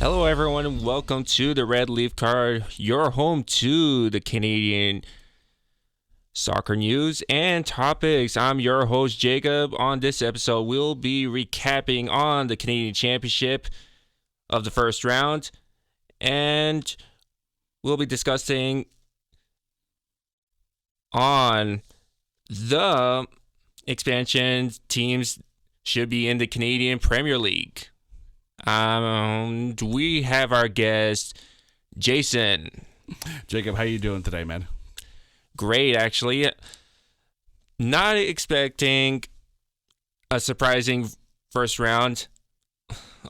Hello, everyone, and welcome to the Red Leaf Card, your home to the Canadian soccer news and topics. I'm your host, Jacob. On this episode, we'll be recapping on the Canadian Championship of the first round, and we'll be discussing on the expansion teams should be in the Canadian Premier League. We have our guest, Jason. Jacob, how you doing today, man? Great, actually. Not expecting a surprising first round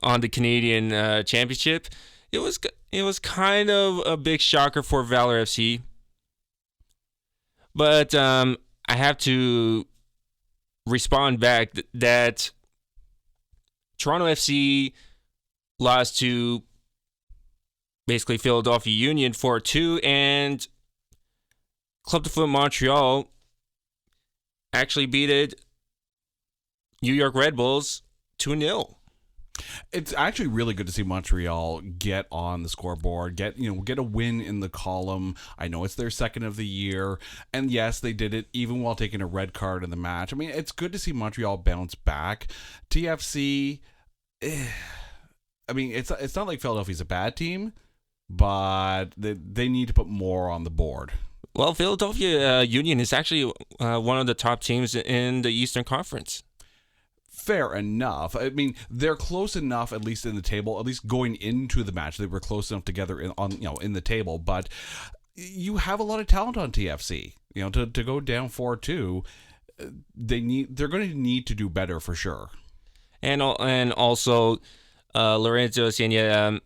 on the Canadian Championship. It was kind of a big shocker for Valor FC. But I have to respond back that Toronto FC lost to basically Philadelphia Union 4-2, and Club de Foot Montreal actually beat New York Red Bulls 2-0. It's actually really good to see Montreal get on the scoreboard, get a win in the column. I know it's their second of the year, and yes, they did it even while taking a red card in the match. I mean, it's good to see Montreal bounce back. TFC, I mean, it's not like Philadelphia's a bad team, but they need to put more on the board. Well, Philadelphia Union is actually one of the top teams in the Eastern Conference. Fair enough. I mean, they're close enough, at least in the table, at least going into the match. They were close enough together in the table, but you have a lot of talent on TFC. To go down 4-2, they're going to need to do better for sure. And also, Lorenzo Insigne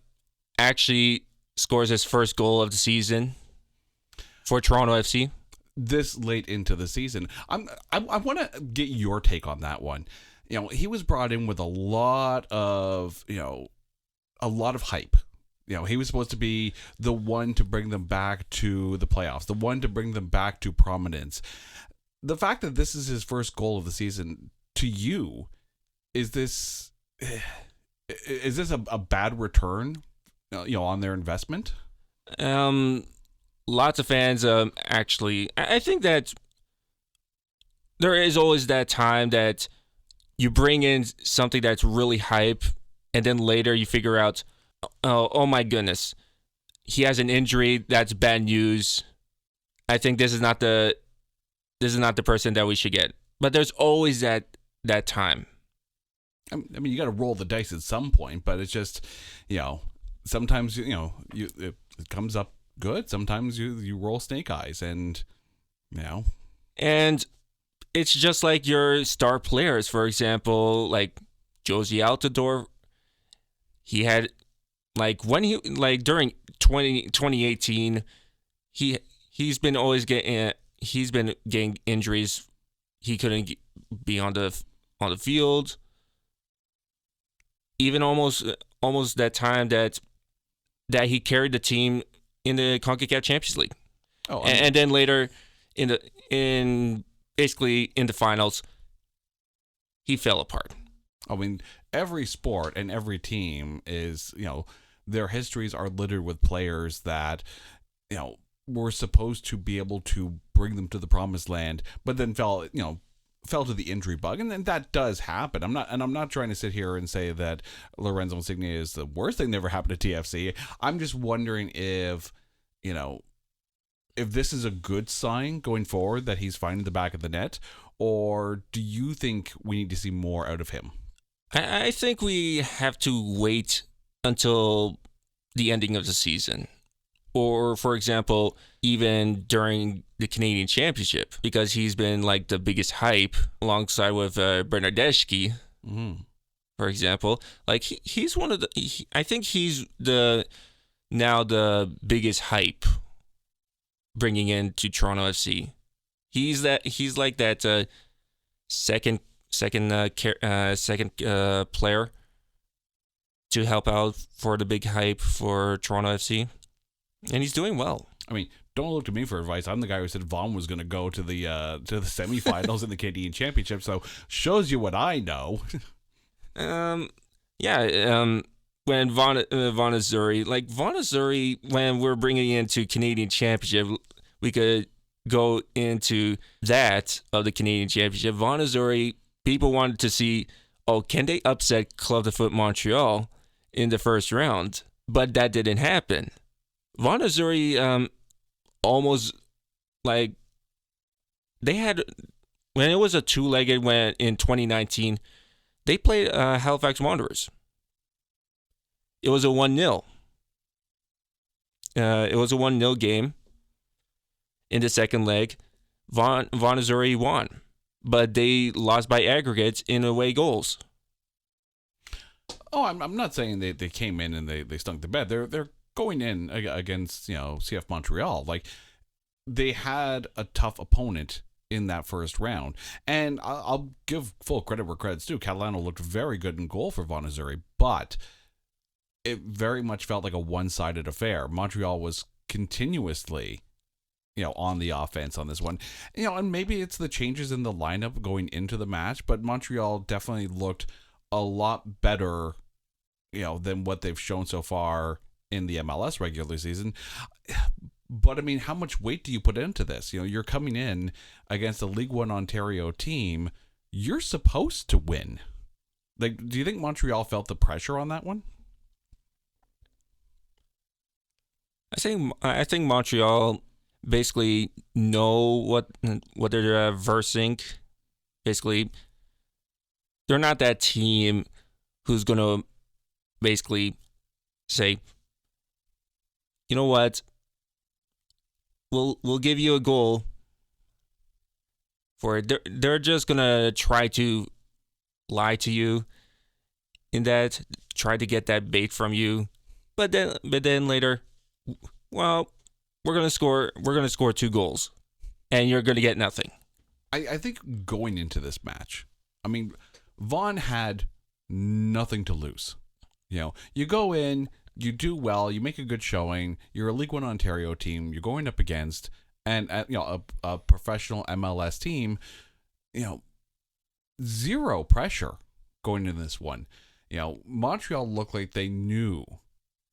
actually scores his first goal of the season for Toronto FC. This late into the season. I want to get your take on that one. He was brought in with a lot of hype. He was supposed to be the one to bring them back to the playoffs, the one to bring them back to prominence. The fact that this is his first goal of the season, to you, is this a bad return, on their investment? Lots of fans actually. I think that there is always that time that you bring in something that's really hype, and then later you figure out, oh my goodness, he has an injury. That's bad news. I think this is not the person that we should get. But there's always that time. I mean, you got to roll the dice at some point, but it's just, sometimes it comes up good. Sometimes you roll snake eyes, and And it's just like your star players, for example, like Josie Altidore. He had during 2018, he's been getting injuries. He couldn't be on the field. Even almost that time that he carried the team in the CONCACAF Champions League. And then later in the finals, he fell apart. I mean, every sport and every team is, their histories are littered with players that, were supposed to be able to bring them to the promised land, but then fell to the injury bug, and then that does happen. I'm not trying to sit here and say that Lorenzo Insigne is the worst thing that ever happened to TFC. I'm just wondering if this is a good sign going forward that he's finding the back of the net, or do you think we need to see more out of him? I think we have to wait until the ending of the season. Or, for example, even during the Canadian Championship, because he's been like the biggest hype alongside with Bernardeschi, for example. Like he's one of the. I think he's the biggest hype bringing in to Toronto FC. He's like that second player to help out for the big hype for Toronto FC. And he's doing well. I mean, don't look to me for advice. I'm the guy who said Vaughn was going to go to the semifinals in the Canadian Championship. So shows you what I know. With when Von Azuri, when we're bringing into Canadian Championship, we could go into that of the Canadian Championship. Von Azuri, people wanted to see, can they upset Club de Foot Montreal in the first round? But that didn't happen. Von Azuri almost, like, they had, when it was a two-legged when in 2019, they played Halifax Wanderers. It was a 1-0. It was a 1-0 game. In the second leg, Von Azuri won, but they lost by aggregates in away goals. Oh, I'm not saying they came in and they stunk the bed. They're going in against CF Montreal. Like, they had a tough opponent in that first round, and I'll give full credit where credit's due. Catalano looked very good in goal for Von Azuri, but it very much felt like a one-sided affair. Montreal was continuously on the offense on this one. And maybe it's the changes in the lineup going into the match, but Montreal definitely looked a lot better, than what they've shown so far in the MLS regular season. But I mean, how much weight do you put into this? You're coming in against a League One Ontario team. You're supposed to win. Like, do you think Montreal felt the pressure on that one? I think Montreal basically know what they're versing. Basically, they're not that team who's gonna basically say, you know what, we'll give you a goal for it. They're just gonna try to lie to you in that, try to get that bait from you, but then later, well, we're gonna score 2 goals, and you're gonna get nothing. I think going into this match, I mean, Vaughn had nothing to lose. You go in, you do well, you make a good showing. You're a League One Ontario team. You're going up against a professional MLS team. Zero pressure going into this one. Montreal looked like they knew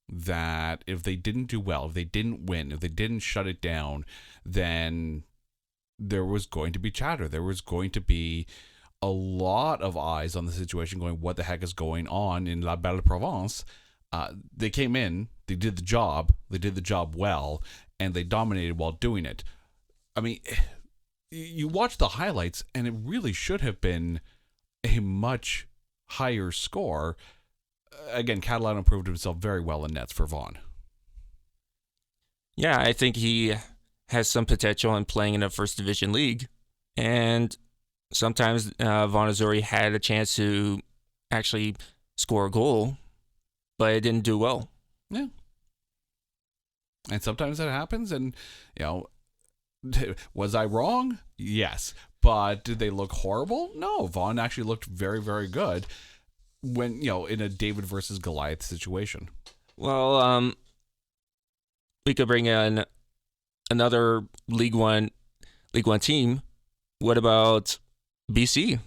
that if they didn't do well, if they didn't win, if they didn't shut it down, then there was going to be chatter. There was going to be a lot of eyes on the situation going, what the heck is going on in La Belle Provence? They came in, they did the job well, and they dominated while doing it. I mean, you watch the highlights, and it really should have been a much higher score. Again, Catalano proved himself very well in nets for Vaughn. Yeah, I think he has some potential in playing in a first division league. And sometimes Von Azuri had a chance to actually score a goal, but it didn't do well. Yeah. And sometimes that happens, and, was I wrong? Yes. But did they look horrible? No. Vaughn actually looked very, very good when, in a David versus Goliath situation. Well, we could bring in another League One team. What about BC?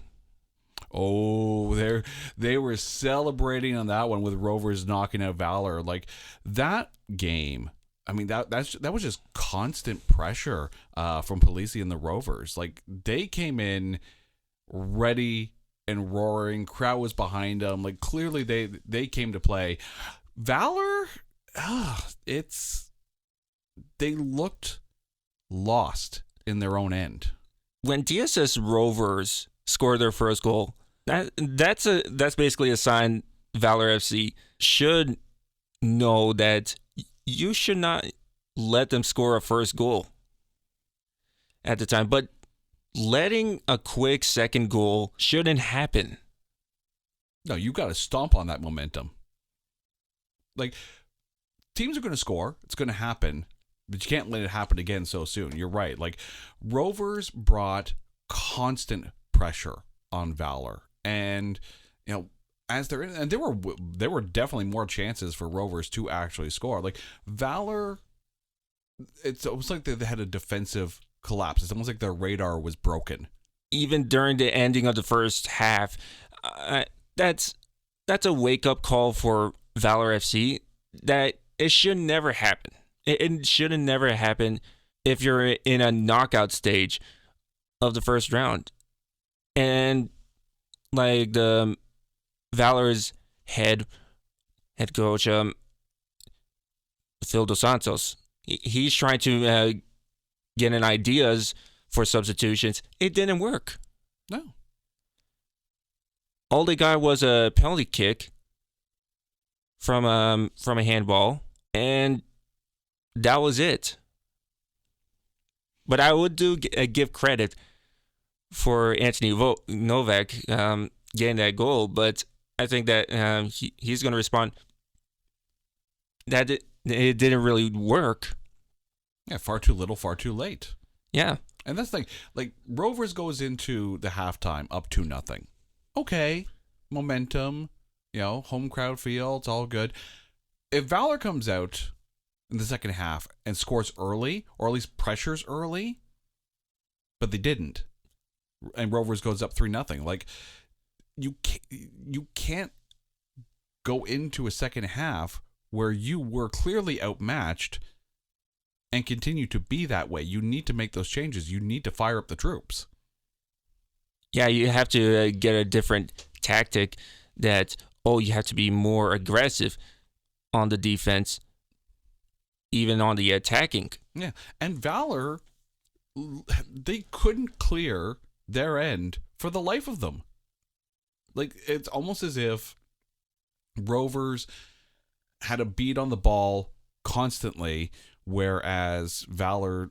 Oh, they were celebrating on that one with Rovers knocking out Valor. Like, that game, I mean, that was just constant pressure from Polisi and the Rovers. Like, they came in ready and roaring. Crowd was behind them. Like, clearly they came to play. Valor, they looked lost in their own end. When DSS Rovers scored their first goal, that's basically a sign Valor FC should know that you should not let them score a first goal at the time. But letting a quick second goal shouldn't happen. No, you got to stomp on that momentum. Like, teams are going to score. It's going to happen. But you can't let it happen again so soon. You're right. Like, Rovers brought constant pressure on Valor. And, as they're in, and there were definitely more chances for Rovers to actually score. Like, Valor, it's almost like they had a defensive collapse. It's almost like their radar was broken. Even during the ending of the first half, that's a wake-up call for Valor FC that it should never happen. It should have never happened if you're in a knockout stage of the first round. And like the Valor's head coach, Phil Dos Santos, he's trying to get an ideas for substitutions. It didn't work. No. All they got was a penalty kick from a handball, and that was it. But I would give credit for Anthony Novak getting that goal, but I think that he's going to respond that it didn't really work. Yeah, far too little, far too late. Yeah. And that's the thing. Like, Rovers goes into the halftime up 2-0. Okay, momentum, home crowd feel, it's all good. If Valor comes out in the second half and scores early, or at least pressures early, but they didn't, and Rovers goes up 3-0, like, you can't go into a second half where you were clearly outmatched and continue to be that way. You need to make those changes. You need to fire up the troops. Yeah, you have to get a different tactic that, you have to be more aggressive on the defense, even on the attacking. Yeah, and Valor, they couldn't clear their end for the life of them. Like, it's almost as if Rovers had a beat on the ball constantly, whereas Valor,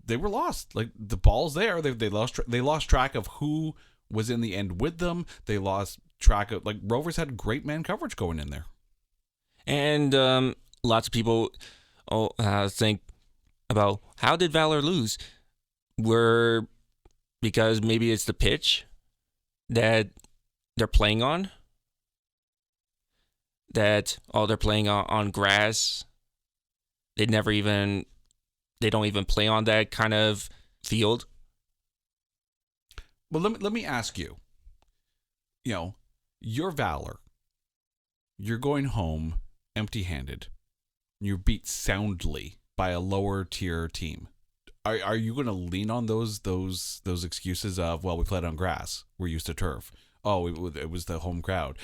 they were lost. Like, the ball's there. They lost track of who was in the end with them. They lost track of, like, Rovers had great man coverage going in there. And lots of people think about, how did Valor lose? Because maybe it's the pitch that they're playing on, that they're playing on grass. They don't even play on that kind of field. Well, let me ask you, you're Valor, you're going home empty-handed, you're beat soundly by a lower tier team. Are you going to lean on those excuses of, well, we played on grass, we're used to turf, it was the home crowd?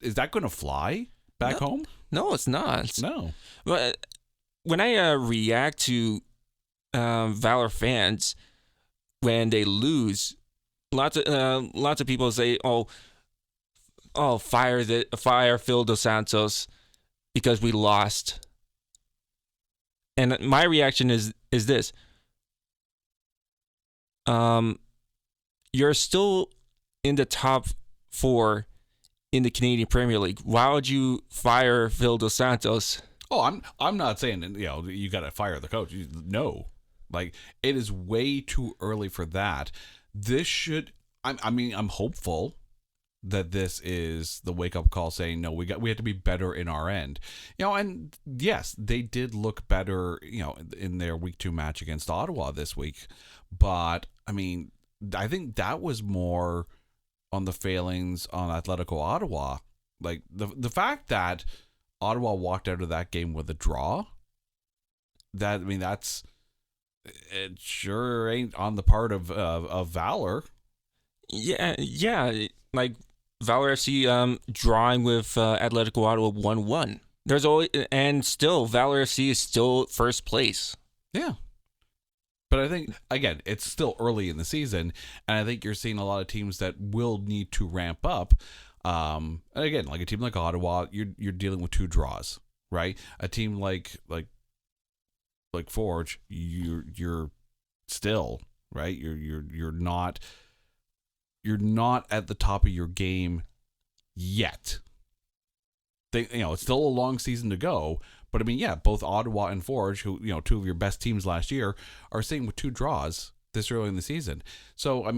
Is that going to fly back home? No, it's not. No. But when I react to Valor fans when they lose, lots of people say, fire Phil Dos Santos because we lost. And my reaction is this: you're still in the top 4 in the Canadian Premier League. Why would you fire Phil Dos Santos? Oh, I'm not saying you got to fire the coach. No, like, it is way too early for that. This should. I'm hopeful that this is the wake up call, saying no, we have to be better in our end. And yes, they did look better, in their week 2 match against Ottawa this week. But I think that was more on the failings on Atletico Ottawa. Like, the fact that Ottawa walked out of that game with a draw, that's, it sure ain't on the part of Valor. Yeah, like Valor FC drawing with Atletico Ottawa 1-1. There's always, and still Valor FC is still first place. Yeah. But I think, again, it's still early in the season, and I think you're seeing a lot of teams that will need to ramp up. And again, like a team like Ottawa, you're dealing with 2 draws, right? A team like Forge, you're still, right? You're not at the top of your game yet. It's still a long season to go. But both Ottawa and Forge, who 2 of your best teams last year, are sitting with 2 draws this early in the season. So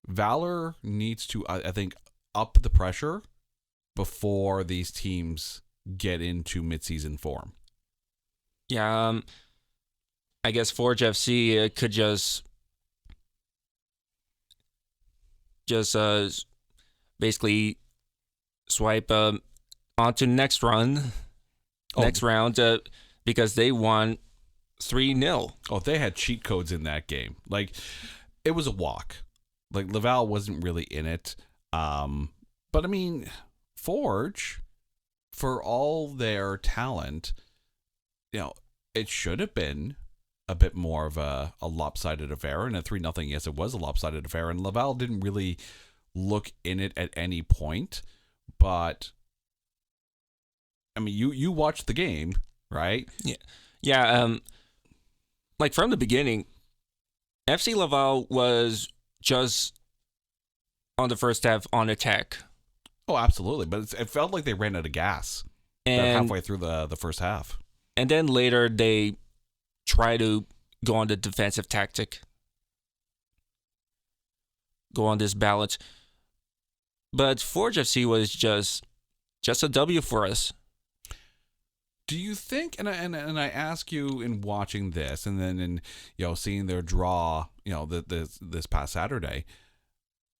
Valor needs to, I think, up the pressure before these teams get into midseason form. Yeah, I guess Forge FC could just basically swipe on to next run, next round, because they won 3-0. Oh, they had cheat codes in that game. Like, it was a walk. Like, Laval wasn't really in it. But I mean, Forge, for all their talent, it should have been a bit more of a lopsided affair. And a 3-0, yes, it was a lopsided affair. And Laval didn't really look in it at any point. But I mean, you watched the game, right? Yeah. Like from the beginning, FC Laval was just on the first half on attack. Oh, absolutely. But it felt like they ran out of gas halfway through the first half. And then later they try to go on the defensive tactic, go on this balance. But Forge FC was just a W for us. Do you think, and I ask you in watching this, and then in seeing their draw, this past Saturday,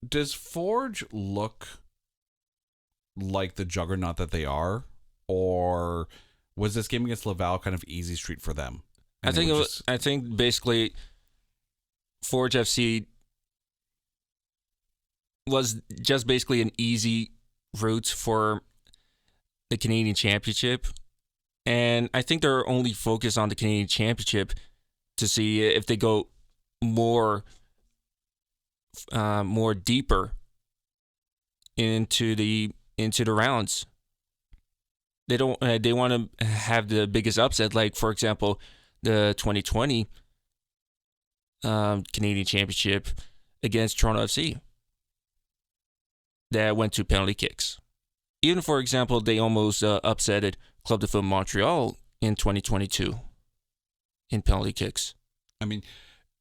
does Forge look like the juggernaut that they are, or was this game against Laval kind of easy street for them? I think basically Forge FC was just basically an easy route for the Canadian Championship. And I think they're only focused on the Canadian Championship to see if they go more deeper into the rounds. They don't. They want to have the biggest upset, like for example, the 2020 Canadian Championship against Toronto FC. That went to penalty kicks. Even, for example, they almost upsetted Club de Foot Montreal in 2022 in penalty kicks. I mean,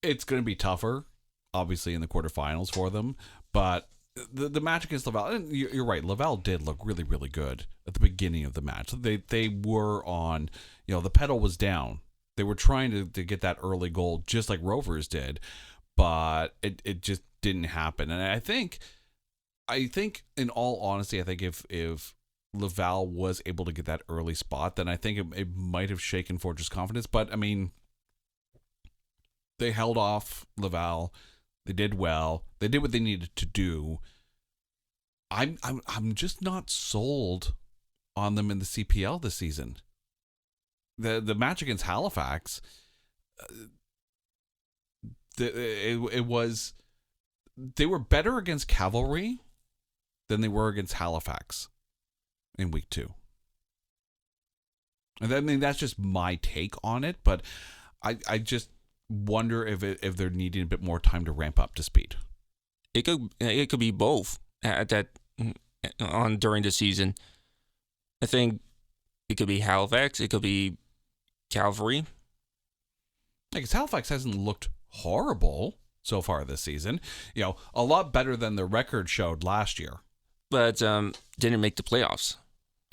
it's going to be tougher, obviously, in the quarterfinals for them. But the match against Laval, and you're right, Laval did look really, really good at the beginning of the match. They were on, the pedal was down. They were trying to get that early goal just like Rovers did, but it just didn't happen. And I think, in all honesty, I think if Laval was able to get that early spot, then I think it might have shaken Forge's confidence. But I mean, they held off Laval. They did well. They did what they needed to do. I'm just not sold on them in the CPL this season. The match against Halifax, they were better against Cavalry than they were against Halifax in week 2. And I mean, that's just my take on it, but I just wonder if they're needing a bit more time to ramp up to speed. It could be both during the season. I think it could be Halifax, it could be Cavalry. Because Halifax hasn't looked horrible so far this season. A lot better than the record showed last year. But didn't make the playoffs.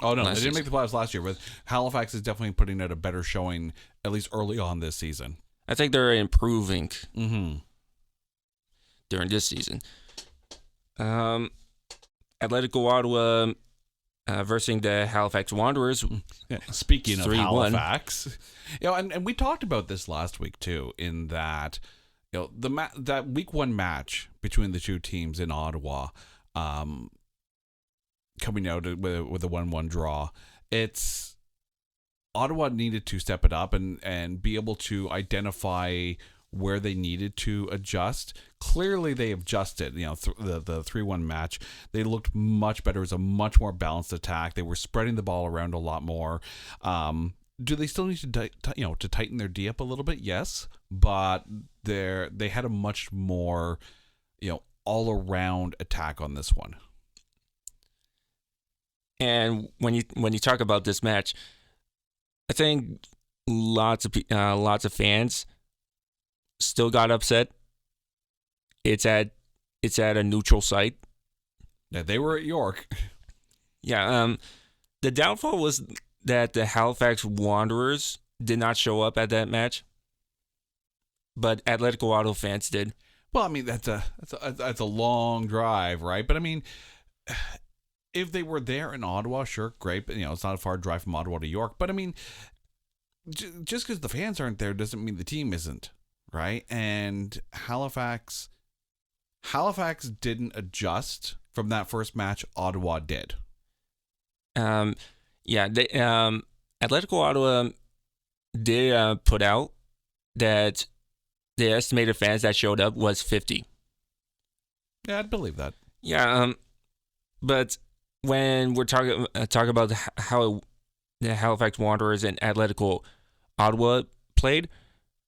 Oh, no, they didn't make the playoffs last year, but Halifax is definitely putting out a better showing, at least early on this season. I think they're improving during this season. Atletico Ottawa versus the Halifax Wanderers. Yeah, speaking of 3-1. Halifax, and we talked about this last week too, in that that week 1 match between the two teams in Ottawa, coming out with a 1-1 draw. It's Ottawa needed to step it up and be able to identify where they needed to adjust. Clearly, they adjusted. The 3-1 match, they looked much better. It was a much more balanced attack. They were spreading the ball around a lot more. Do they still need to tighten their D up a little bit? Yes, but they had a much more all around attack on this one. And when you talk about this match, I think lots of fans still got upset. It's at a neutral site. Yeah, they were at York. Yeah. The downfall was that the Halifax Wanderers did not show up at that match, but Atletico Ottawa fans did. Well, I mean that's a long drive, right? But I mean, if they were there in Ottawa, sure, great. But, it's not a far drive from Ottawa to York. But I mean, just because the fans aren't there doesn't mean the team isn't, right? And Halifax didn't adjust from that first match. Ottawa did. Yeah, they, Atletico Ottawa did put out that the estimated fans that showed up was 50. Yeah, I'd believe that. Yeah, but when we're talking about how the Halifax Wanderers and Atletico Ottawa played,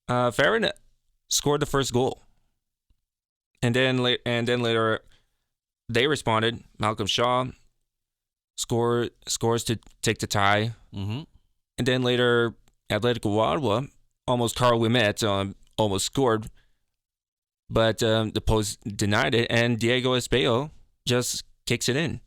Farron scored the first goal, and then later they responded. Malcolm Shaw scores to take the tie, Mm-hmm. and then later Atletico Ottawa almost Carl Wimet almost scored, but the post denied it, and Diego Espejo just kicks it in.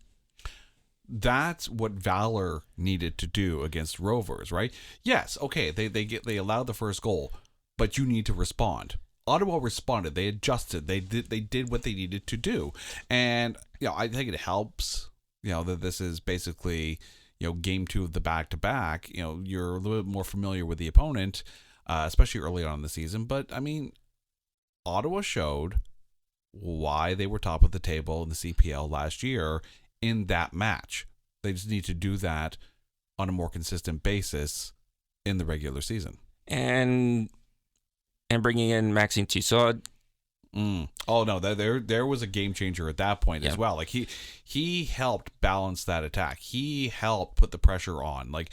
That's what Valor needed to do against Rovers, right? Yes, okay, they allowed the first goal, but you need to respond. Ottawa responded. They adjusted. They did what they needed to do, and I think it helps. That this is basically game 2 of the back-to-back. You're a little bit more familiar with the opponent, especially early on in the season. But I mean, Ottawa showed why they were top of the table in the CPL last year in that match. They just need to do that on a more consistent basis in the regular season. And bringing in Maxime Tissot. Oh no, there was a game changer at that point as well. Like he helped balance that attack. He helped put the pressure on. Like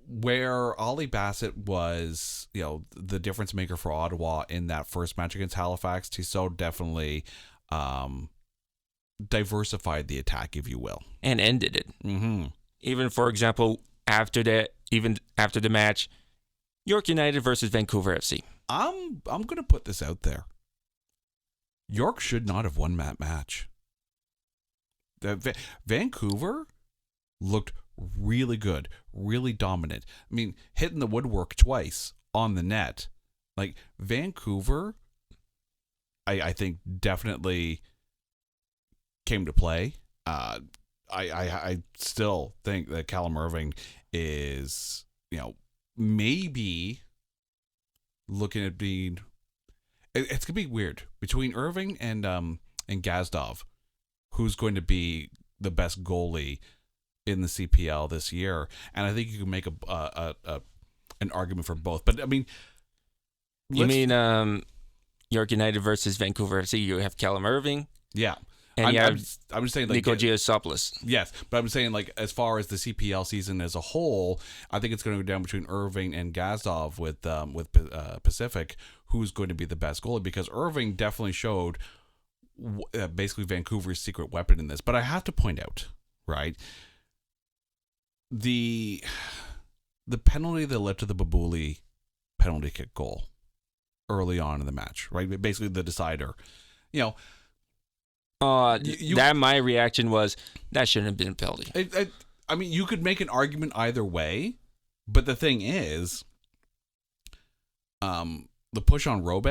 where Ollie Bassett was the difference maker for Ottawa in that first match against Halifax, Tissot definitely diversified the attack, if you will, and ended it. Mm-hmm. Even, for example, after the match, York United versus Vancouver FC. I'm gonna put this out there. York should not have won that match. Vancouver looked really good, really dominant. I mean, hitting the woodwork twice on the net. Like, Vancouver, I think definitely came to play. I still think that Callum Irving is, maybe looking at being. It's gonna be weird between Irving and Gazdov, who's going to be the best goalie in the CPL this year, and I think you can make an argument for both. But I mean, you mean York United versus Vancouver FC? You have Callum Irving, yeah, and I'm just saying, like, Nico Giosopoulos. Yes, but I'm saying, like, as far as the CPL season as a whole, I think it's going to go down between Irving and Gazdov with Pacific, who's going to be the best goalie, because Irving definitely showed basically Vancouver's secret weapon in this. But I have to point out, right, the penalty that led to the Babuli penalty kick goal early on in the match, right? Basically the decider. My reaction was that shouldn't have been a penalty. I mean, you could make an argument either way, but the thing is, the push on Robe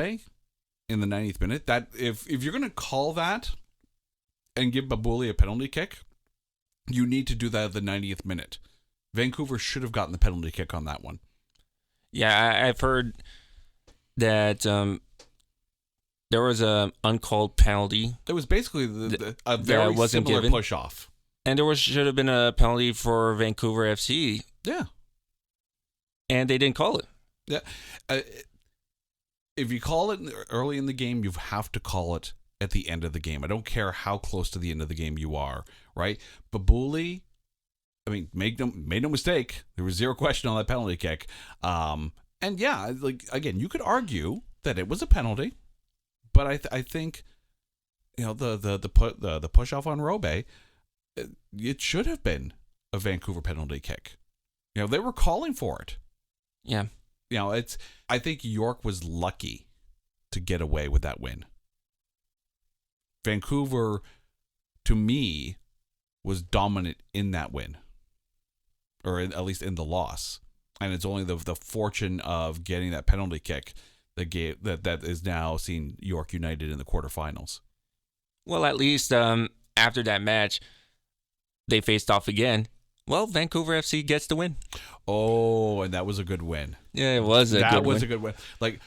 in the 90th minute, that if you're going to call that and give Babuli a penalty kick, you need to do that at the 90th minute. Vancouver should have gotten the penalty kick on that one. Yeah, I've heard that there was an uncalled penalty. It was basically a very similar push off. And should have been a penalty for Vancouver FC. Yeah. And they didn't call it. Yeah. If you call it early in the game, you have to call it at the end of the game. I don't care how close to the end of the game you are, right? Babuli, I mean, made no mistake. There was zero question on that penalty kick. And yeah, like, again, you could argue that it was a penalty, but I think the push off on Robe, it should have been a Vancouver penalty kick. They were calling for it. Yeah. I think York was lucky to get away with that win. Vancouver, to me, was dominant in that win, or at least in the loss. And it's only the fortune of getting that penalty kick that is now seeing York United in the quarterfinals. Well, at least after that match, they faced off again. Well, Vancouver FC gets the win. Oh, and that was a good win. Yeah, it was a good win. Like,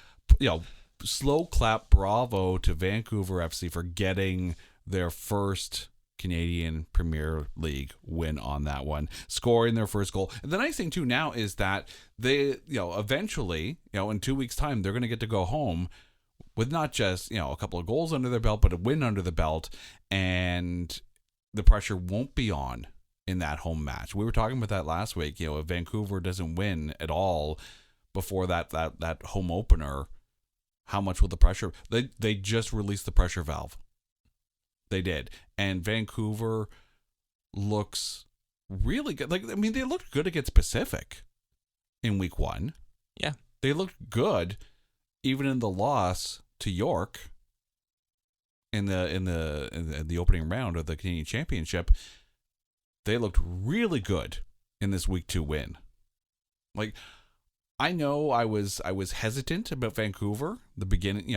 slow clap, bravo to Vancouver FC for getting their first Canadian Premier League win on that one, scoring their first goal. And the nice thing too now is that they, eventually, in 2 weeks' time, they're going to get to go home with not just, a couple of goals under their belt, but a win under the belt, and the pressure won't be on in that home match. We were talking about that last week. If Vancouver doesn't win at all before that home opener, how much will the pressure? They just released the pressure valve. They did, and Vancouver looks really good. They looked good against Pacific in week 1. Yeah, they looked good, even in the loss to York in the opening round of the Canadian Championship. They looked really good in this week 2 win. I know I was hesitant about Vancouver the beginning,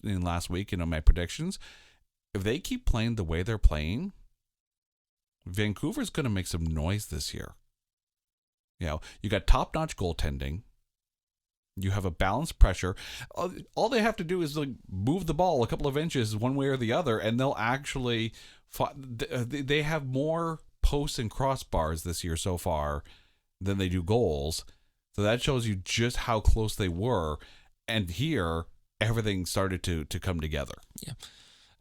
in last week, my predictions. If they keep playing the way they're playing, Vancouver's going to make some noise this year. You got top-notch goaltending. You have a balanced pressure. All they have to do is move the ball a couple of inches one way or the other, and they'll actually they have more posts and crossbars this year so far than they do goals. So that shows you just how close they were. And here, everything started to come together. Yeah.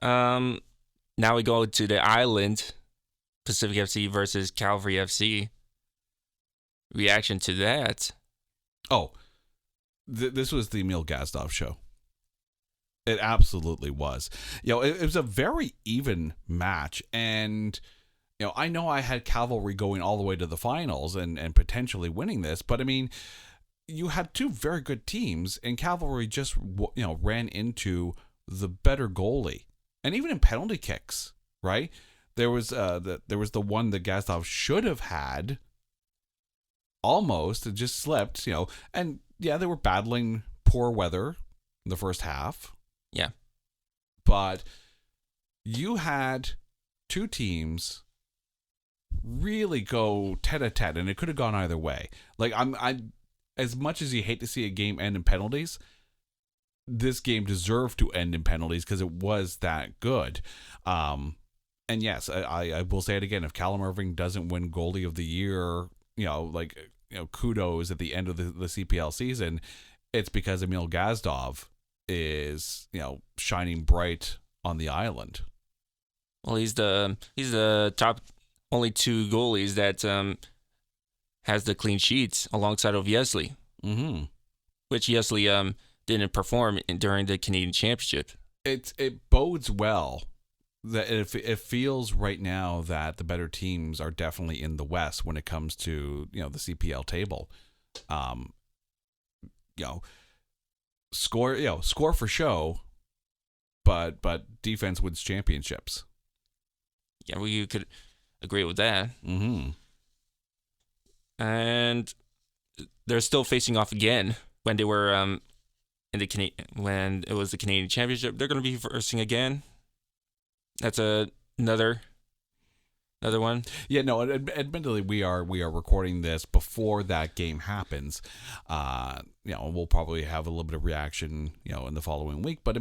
Now we go to the island, Pacific FC versus Calgary FC. Reaction to that? Oh, this was the Emil Gazdov show. It absolutely was. It was a very even match, and I know I had Cavalry going all the way to the finals and potentially winning this, but you had 2 very good teams, and Cavalry just ran into the better goalie. And even in penalty kicks, right? There was the one that Gazdov should have had. Almost, it just slipped, And yeah, they were battling poor weather in the first half. Yeah, but you had 2 teams really go tete-a-tete, and it could have gone either way. I as much as you hate to see a game end in penalties, this game deserved to end in penalties because it was that good. And yes, I will say it again. If Callum Irving doesn't win goalie of the year, kudos at the end of the CPL season, it's because Emil Gazdov is, shining bright on the island. Well, he's the top only 2 goalies that has the clean sheets alongside of Yesley. Mm-hmm. Which Yesley didn't perform during the Canadian Championship. It bodes well that it feels right now that the better teams are definitely in the West when it comes to the CPL table. Score for show, but defense wins championships. Yeah, well, you could agree with that. Mm-hmm. And they're still facing off again when they were when it was the Canadian Championship. They're going to be versing again. That's another one. Yeah, no. Admittedly, we are recording this before that game happens. We'll probably have a little bit of reaction, in the following week. But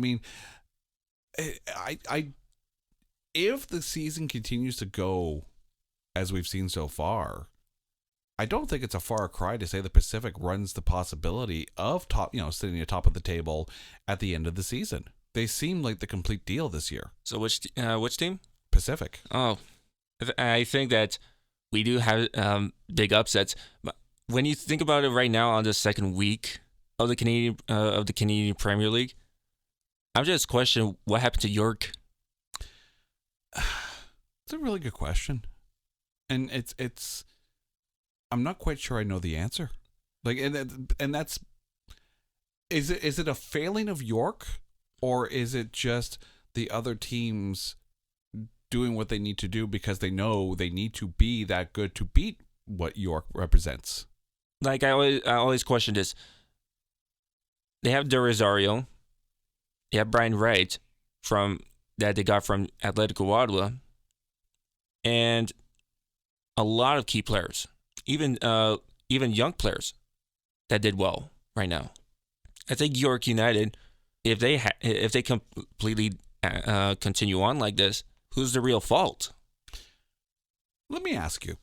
if the season continues to go as we've seen so far, I don't think it's a far cry to say the Pacific runs the possibility of sitting atop of the table at the end of the season. They seem like the complete deal this year. So which team? Pacific. Oh, I think that we do have big upsets. But when you think about it right now on the second week of the Canadian Premier League, I'm just questioning what happened to York. It's a really good question, and it's. I'm not quite sure I know the answer. And that's. Is it a failing of York, or is it just the other teams doing what they need to do because they know they need to be that good to beat what York represents? I always question this. They have De Rosario. They have Brian Wright that they got from Atletico Ottawa. And a lot of key players, even young players that did well right now. I think York United, if they completely continue on like this, who's the real fault? Let me ask you.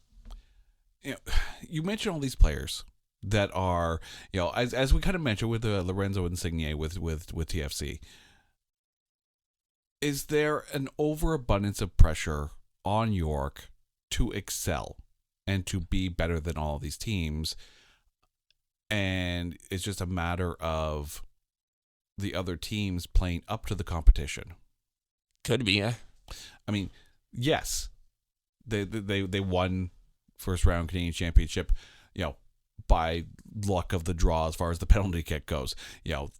You mentioned all these players that are, as we kind of mentioned with Lorenzo Insigne with TFC. Is there an overabundance of pressure on York to excel and to be better than all of these teams? And it's just a matter of the other teams playing up to the competition. Could be, yeah. I mean, yes, they won first round Canadian Championship, by luck of the draw as far as the penalty kick goes.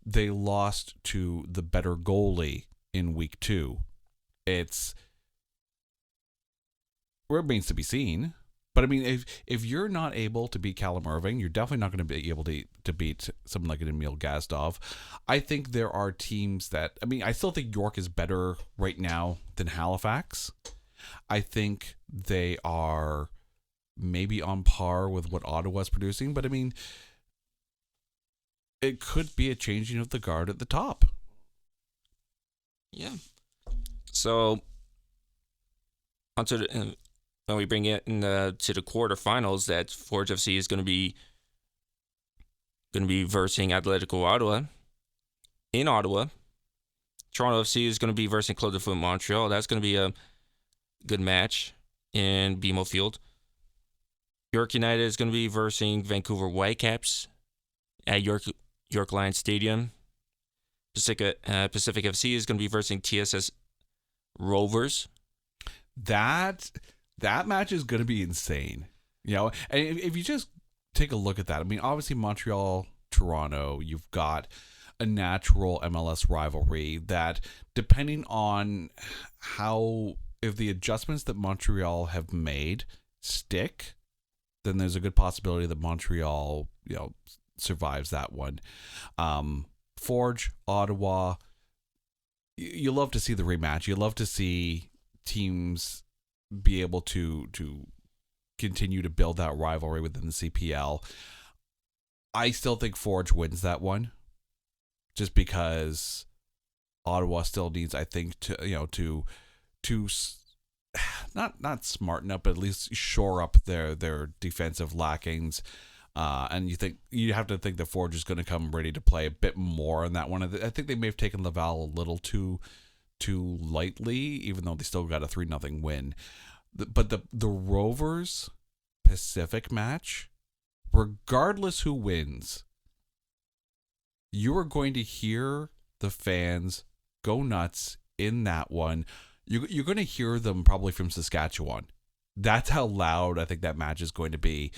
They lost to the better goalie in week 2. It remains to be seen. But I mean, if you're not able to beat Callum Irving, you're definitely not going to be able to beat someone like an Emil Gazdov. I think there are teams that, I still think York is better right now than Halifax. I think they are maybe on par with what Ottawa's producing, but it could be a changing of the guard at the top. Yeah. So, when we bring it to the quarterfinals, that Forge FC is going to be versing Atletico Ottawa in Ottawa. Toronto FC is going to be versing Club de Foot Montreal. That's going to be a good match in BMO Field. York United is going to be versing Vancouver Whitecaps at York Lions Stadium. Pacific FC is going to be versing TSS Rovers. That match is going to be insane. And if you just take a look at that, obviously Montreal, Toronto, you've got a natural MLS rivalry that, depending on if the adjustments that Montreal have made stick, then there's a good possibility that Montreal, survives that one. Forge, Ottawa, you love to see the rematch. You love to see teams be able to continue to build that rivalry within the CPL. I still think Forge wins that one, just because Ottawa still needs, I think, to not smarten up, but at least shore up their defensive lackings. And you have to think that Forge is going to come ready to play a bit more in that one. I think they may have taken Laval a little too lightly, even though they still got a 3-0 win. But the Rovers Pacific match, regardless who wins, you are going to hear the fans go nuts in that one. You're going to hear them probably from Saskatchewan. That's how loud I think that match is going to be.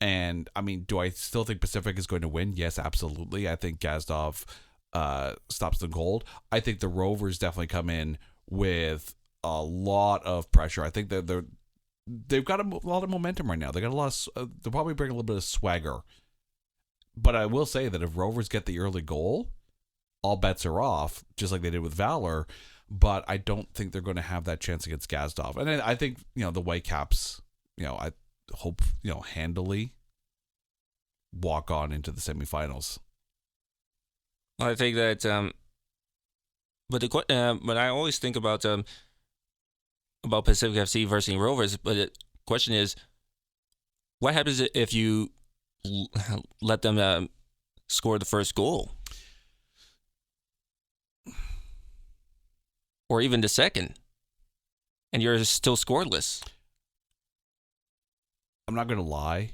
And do I still think Pacific is going to win? Yes, absolutely. I think Gazdov stops the goal. I think the Rovers definitely come in with a lot of pressure. I think that they've got a lot of momentum right now. They got a lot of, they'll probably bring a little bit of swagger. But I will say that if Rovers get the early goal, all bets are off, just like they did with Valor. But I don't think they're going to have that chance against Gazdov. And I think, the Whitecaps, I hope, handily walk on into the semifinals. Well, I think that, but I always think about Pacific FC versus Rovers. But the question is, what happens if you let them score the first goal? Or even the second, and you're still scoreless. I'm not going to lie.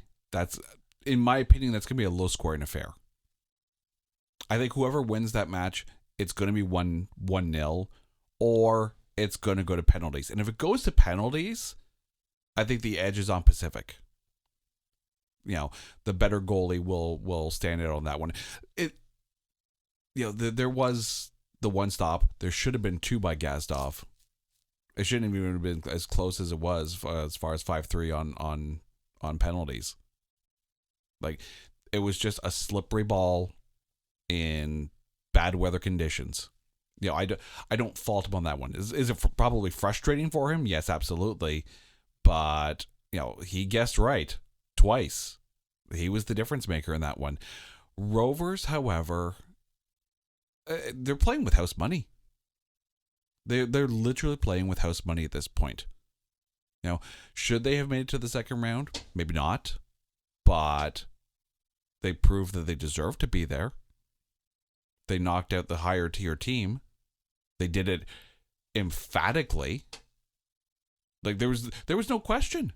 In my opinion, that's going to be a low-scoring affair. I think whoever wins that match, it's going to be 1-0, or it's going to go to penalties. And if it goes to penalties, I think the edge is on Pacific. The better goalie will stand out on that one. There was the one stop. There should have been 2 by Gazdov. It shouldn't even have been as close as it was as far as 5-3 on penalties. Like, it was just a slippery ball in bad weather conditions. I don't fault him on that one. Is it probably frustrating for him? Yes, absolutely. But he guessed right twice. He was the difference maker in that one. Rovers, however, they're playing with house money. They're literally playing with house money at this point. Should they have made it to the second round? Maybe not. But they proved that they deserve to be there. They knocked out the higher tier team. They did it emphatically. Like there was no question.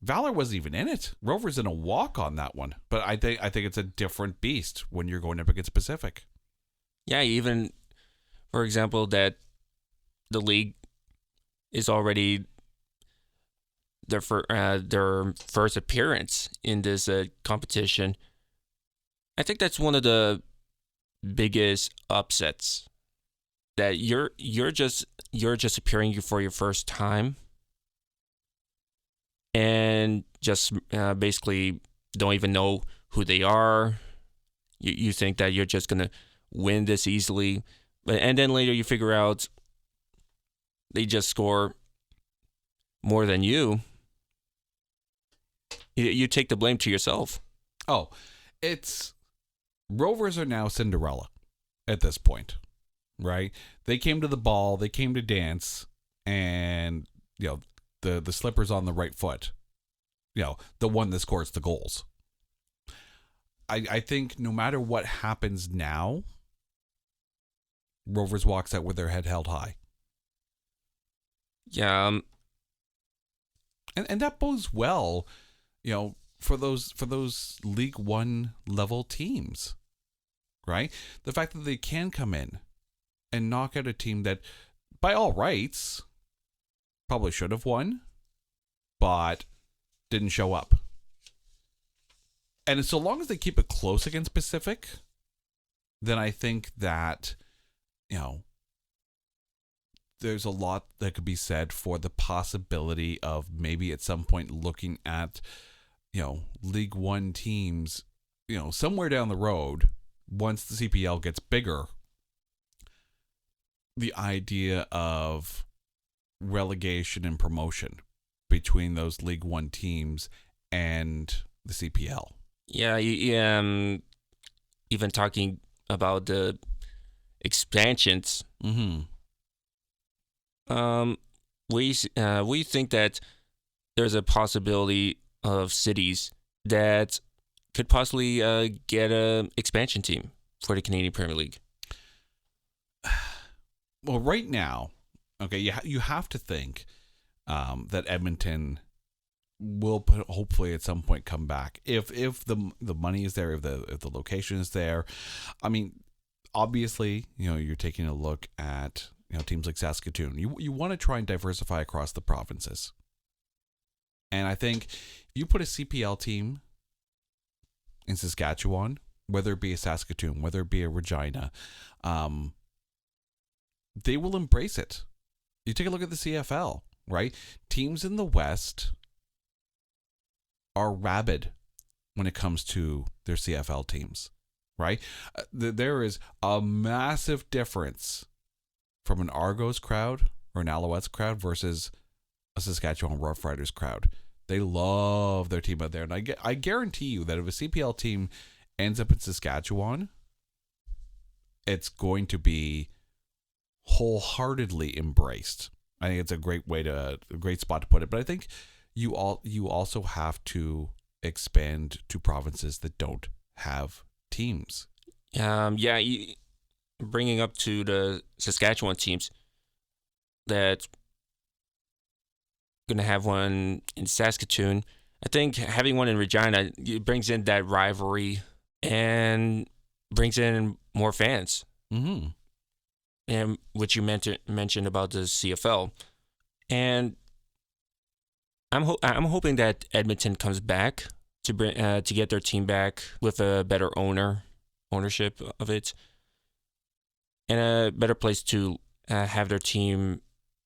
Valor wasn't even in it. Rovers in a walk on that one. But I think it's a different beast when you're going up against Pacific. Yeah, even for example that the league is already their first appearance in this competition. I think that's one of the biggest upsets, that you're just appearing for your first time and just basically don't even know who they are. You think that you're just gonna win this easily, and then later you figure out they just score more than you. You take the blame to yourself. Oh, it's Rovers are now Cinderella at this point, right? They came to the ball, they came to dance, and the slipper's on the right foot. The one that scores the goals. I think no matter what happens now, Rovers walks out with their head held high. Yeah. And that bodes well, for those League One level teams, right? The fact that they can come in and knock out a team that, by all rights, probably should have won, but didn't show up. And so long as they keep it close against Pacific, then I think that, there's a lot that could be said for the possibility of maybe at some point looking at, League One teams, somewhere down the road, once the CPL gets bigger, the idea of relegation and promotion between those League One teams and the CPL. Yeah, even talking about the expansions. Mm-hmm. We think that there's a possibility of cities that could possibly get an expansion team for the Canadian Premier League. Well, right now, okay, you have to think that Edmonton will hopefully at some point come back if the money is there, if the location is there. I mean, obviously, you're taking a look at teams like Saskatoon. You want to try and diversify across the provinces. And I think if you put a CPL team in Saskatchewan, whether it be a Saskatoon, whether it be a Regina, they will embrace it. You take a look at the CFL, right? Teams in the West are rabid when it comes to their CFL teams, right? There is a massive difference from an Argos crowd or an Alouettes crowd versus a Saskatchewan Roughriders crowd. They love their team out there. And I guarantee you that if a CPL team ends up in Saskatchewan, it's going to be wholeheartedly embraced. I think it's a great spot to put it. But I think you also have to expand to provinces that don't have teams. Bringing up to the Saskatchewan teams that going to have one in Saskatoon. I think having one in Regina, it brings in that rivalry and brings in more fans. Mm-hmm. And which you mentioned about the CFL, and I'm hoping that Edmonton comes back to get their team back with a better ownership of it, and a better place to have their team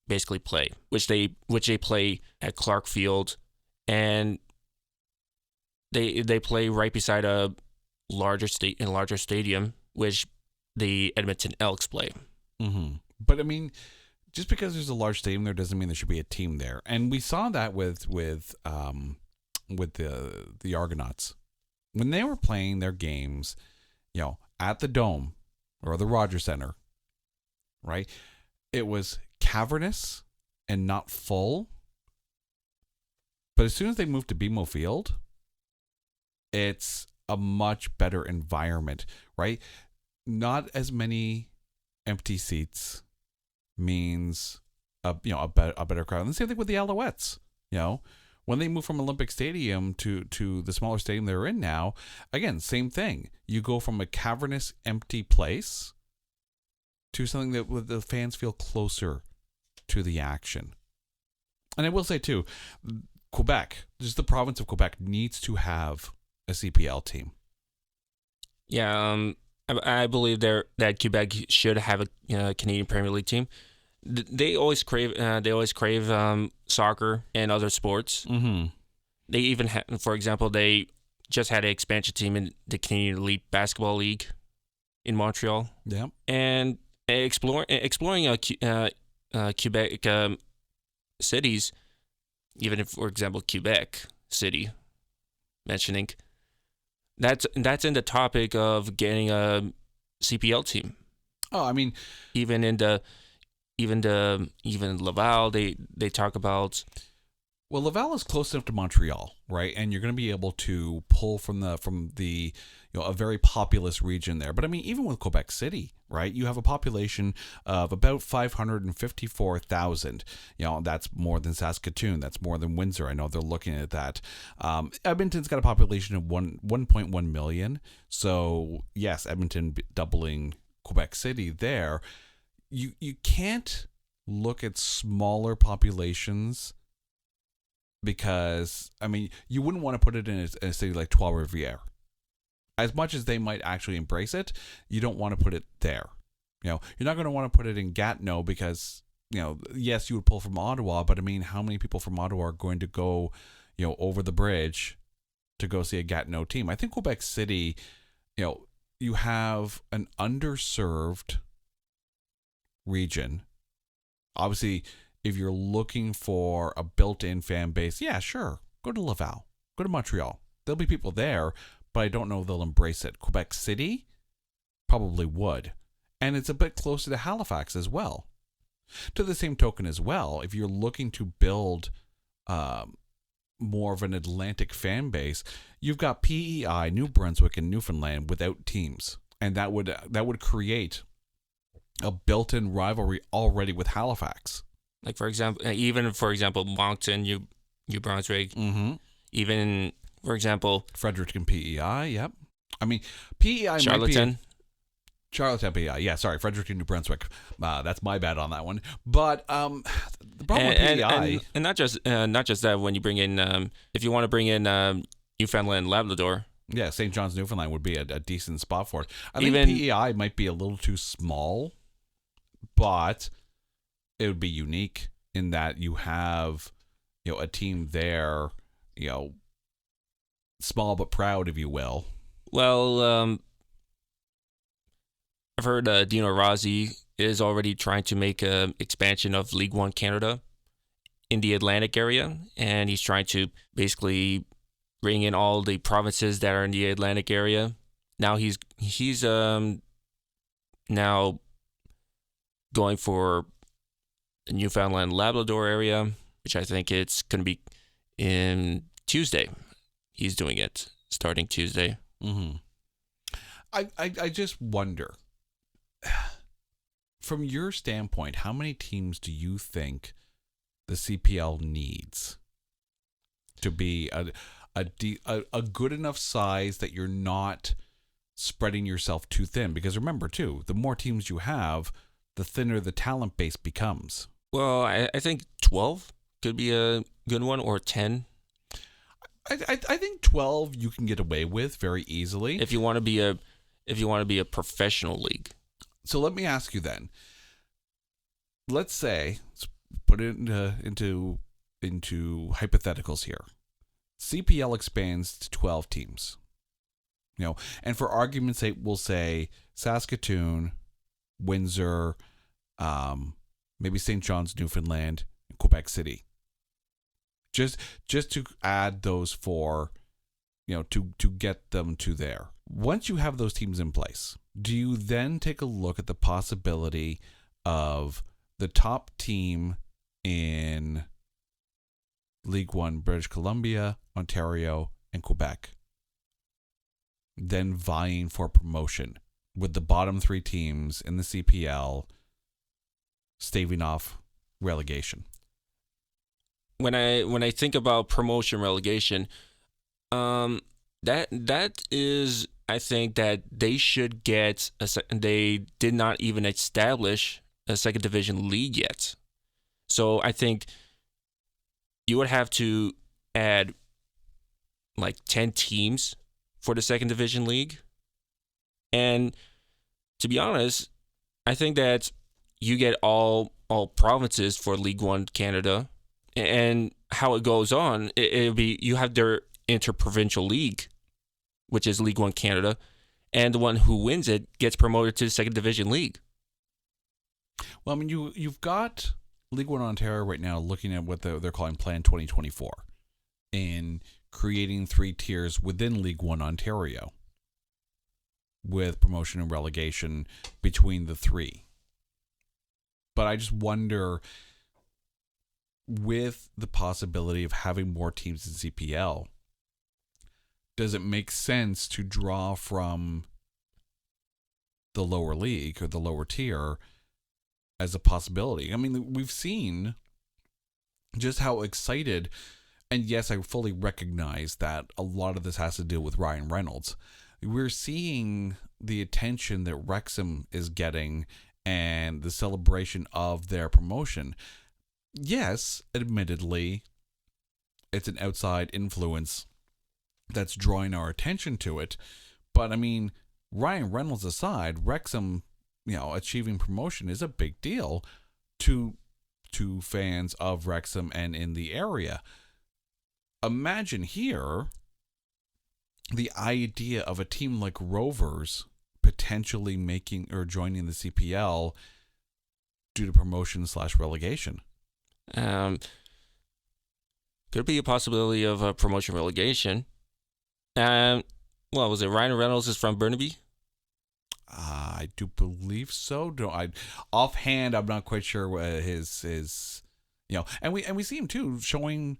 basically play, which they play at Clark Field, and they play right beside a larger stadium, which the Edmonton Elks play. Mm-hmm. But I mean, just because there's a large stadium there doesn't mean there should be a team there. And we saw that with the Argonauts when they were playing their games, at the Dome or the Rogers Center, right? It was cavernous and not full. But as soon as they moved to BMO Field, it's a much better environment, right? Not as many empty seats means a better crowd. And the same thing with the Alouettes. When they move from Olympic Stadium to the smaller stadium they're in now, again, same thing. You go from a cavernous, empty place to something that the fans feel closer to the action. And I will say too, Quebec, just the province of Quebec, needs to have a CPL team. Yeah, I believe that Quebec should have a Canadian Premier League team. They always crave soccer and other sports. Mm-hmm. They even for example, they just had an expansion team in the Canadian Elite Basketball League in Montreal. Yeah, and exploring Quebec cities, even if, for example, Quebec City, mentioning that's in the topic of getting a CPL team. Oh, I mean, even Laval, they talk about. Well, Laval is close enough to Montreal, right? And you're going to be able to pull from the a very populous region there. But I mean, even with Quebec City, right? You have a population of about 554,000. That's more than Saskatoon. That's more than Windsor. I know they're looking at that. Edmonton's got a population of 1.1 million. So yes, Edmonton doubling Quebec City there. You can't look at smaller populations because, I mean, you wouldn't want to put it in a city like Trois-Rivières. As much as they might actually embrace it, you don't want to put it there. You're not going to want to put it in Gatineau because, yes, you would pull from Ottawa, but I mean, how many people from Ottawa are going to go, over the bridge to go see a Gatineau team? I think Quebec City, you have an underserved region. Obviously, if you're looking for a built-in fan base, yeah, sure, go to Laval, go to Montreal. There'll be people there, but I don't know if they'll embrace it. Quebec City probably would. And it's a bit closer to Halifax as well. To the same token as well, if you're looking to build more of an Atlantic fan base, you've got PEI, New Brunswick, and Newfoundland without teams. And that would create a built-in rivalry already with Halifax. Like, for example, Moncton, New Brunswick, mm-hmm. Even, for example, Fredericton PEI, yep. I mean, PEI Charlottetown. Charlottetown PEI, yeah, sorry, Fredericton, New Brunswick. That's my bad on that one. But the problem with PEI... And not just that, when you bring in, if you want to bring in Newfoundland and Labrador... Yeah, St. John's, Newfoundland would be a decent spot for it. I think PEI might be a little too small, but it would be unique in that you have, a team there, small but proud, if you will. Well, I've heard Dino Rossi is already trying to make an expansion of League One Canada in the Atlantic area, and he's trying to basically bring in all the provinces that are in the Atlantic area. Now he's now going for the Newfoundland Labrador area, which I think it's going to be in Tuesday. He's doing it starting Tuesday. Mm-hmm. I just wonder, from your standpoint, how many teams do you think the CPL needs to be a good enough size that you're not spreading yourself too thin? Because remember, too, the more teams you have, the thinner the talent base becomes. Well, I think 12 could be a good one, or 10. I think 12 you can get away with very easily if you want to be a professional league. So let me ask you then. Let's say, let's put it into hypotheticals here. CPL expands to 12 teams. And for argument's sake, we'll say Saskatoon, Windsor, maybe St. John's, Newfoundland, and Quebec City. Just to add those four, to get them to there. Once you have those teams in place, do you then take a look at the possibility of the top team in League One, British Columbia, Ontario, and Quebec, then vying for promotion with the bottom three teams in the CPL staving off relegation? When I think about promotion relegation, that is, I think that they should get they did not even establish a second division league yet. So I think you would have to add like 10 teams for the second division league. And to be honest, I think that you get all provinces for League One Canada, and how it goes on, it'll be, you have their interprovincial league, which is League One Canada, and the one who wins it gets promoted to the second division league. Well, I mean, you've got League One Ontario right now looking at what they're calling Plan 2024 and creating 3 tiers within League One Ontario with promotion and relegation between the 3. But I just wonder, with the possibility of having more teams in CPL, does it make sense to draw from the lower league or the lower tier as a possibility? I mean, we've seen just how excited, and yes, I fully recognize that a lot of this has to do with Ryan Reynolds. We're seeing the attention that Wrexham is getting and the celebration of their promotion. Yes, admittedly, it's an outside influence that's drawing our attention to it. But I mean, Ryan Reynolds aside, Wrexham, achieving promotion is a big deal to fans of Wrexham and in the area. Imagine here the idea of a team like Rovers potentially making or joining the CPL due to promotion/relegation. Could be a possibility of a promotion relegation. Was it Ryan Reynolds is from Burnaby? I do believe so. Offhand, I'm not quite sure what his and we see him too showing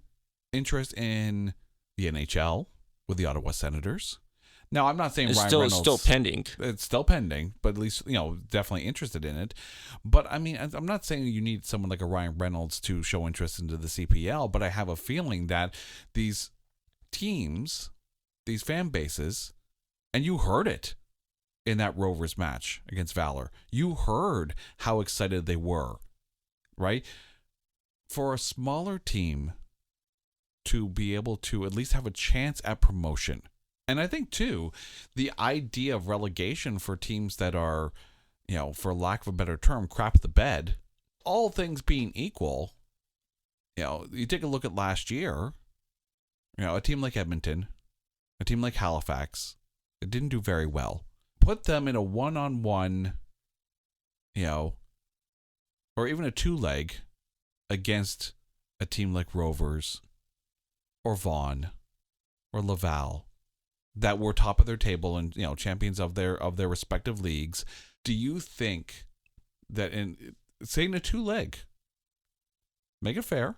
interest in the NHL with the Ottawa Senators. Now, I'm not saying It's Ryan still Reynolds... pending. It's still pending, but at least, definitely interested in it. But, I mean, I'm not saying you need someone like a Ryan Reynolds to show interest into the CPL, but I have a feeling that these teams, these fan bases, and you heard it in that Rovers match against Valor. You heard how excited they were, right? For a smaller team to be able to at least have a chance at promotion. And I think, too, the idea of relegation for teams that are, for lack of a better term, crap the bed, all things being equal, you take a look at last year, a team like Edmonton, a team like Halifax, it didn't do very well. Put them in a one-on-one, or even a 2-leg against a team like Rovers or Vaughan or Laval, that were top of their table and champions of their respective leagues. Do you think that in saying a 2-leg, make it fair,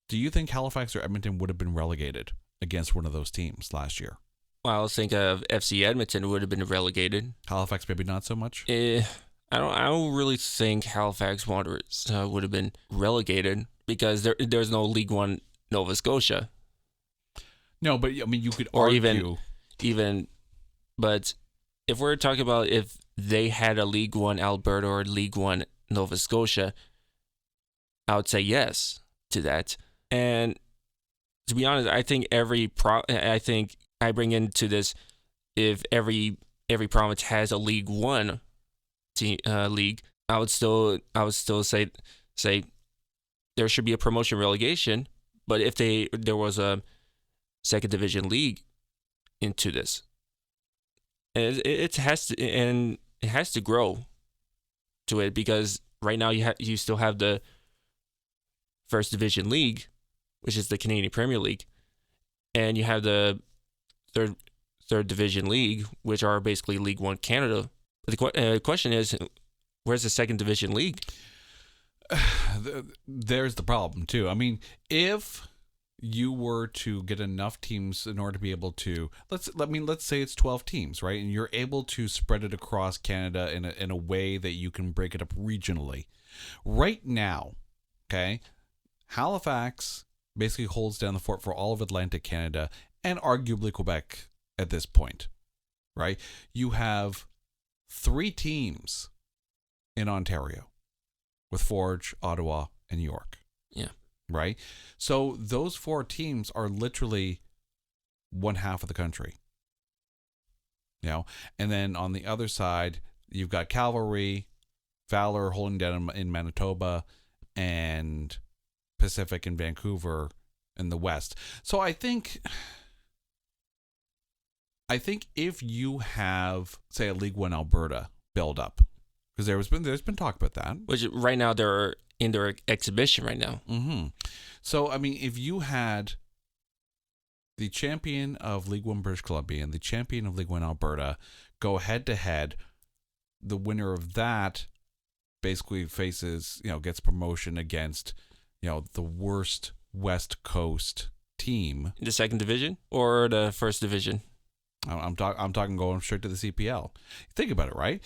do you think Halifax or Edmonton would have been relegated against one of those teams last year? Well, I think of FC Edmonton would have been relegated. Halifax maybe not so much. I don't really think Halifax Wanderers would have been relegated because there's no League One Nova Scotia. No, but I mean you could argue. But if we're talking about if they had a League One Alberta or League One Nova Scotia, I would say yes to that. And to be honest, I think I bring into this, if every province has a League One league, I would still say there should be a promotion relegation. But if there was a second division league into this, it has to grow to it, because right now you still have the First Division League, which is the Canadian Premier League, and you have the third Division League, which are basically League One Canada. But the question is, where's the Second Division League? There's the problem too. I mean, if you were to get enough teams in order to be able to, let's say it's 12 teams, right? And you're able to spread it across Canada in a way that you can break it up regionally. Right now, okay, Halifax basically holds down the fort for all of Atlantic Canada and arguably Quebec at this point, right? You have 3 teams in Ontario with Forge, Ottawa, and York. Yeah. Right? So those 4 teams are literally one half of the country. And then on the other side, you've got Cavalry, Valor holding down in Manitoba, and Pacific and Vancouver in the West. So I think if you have, say, a League One Alberta build up, because there's been talk about that. Which right now they're in their exhibition right now. Mm-hmm. So I mean, if you had the champion of League One British Columbia and the champion of League One Alberta go head to head, the winner of that basically faces, gets promotion against, the worst West Coast team. The Second Division or the First Division? I'm talking going straight to the CPL. Think about it, right?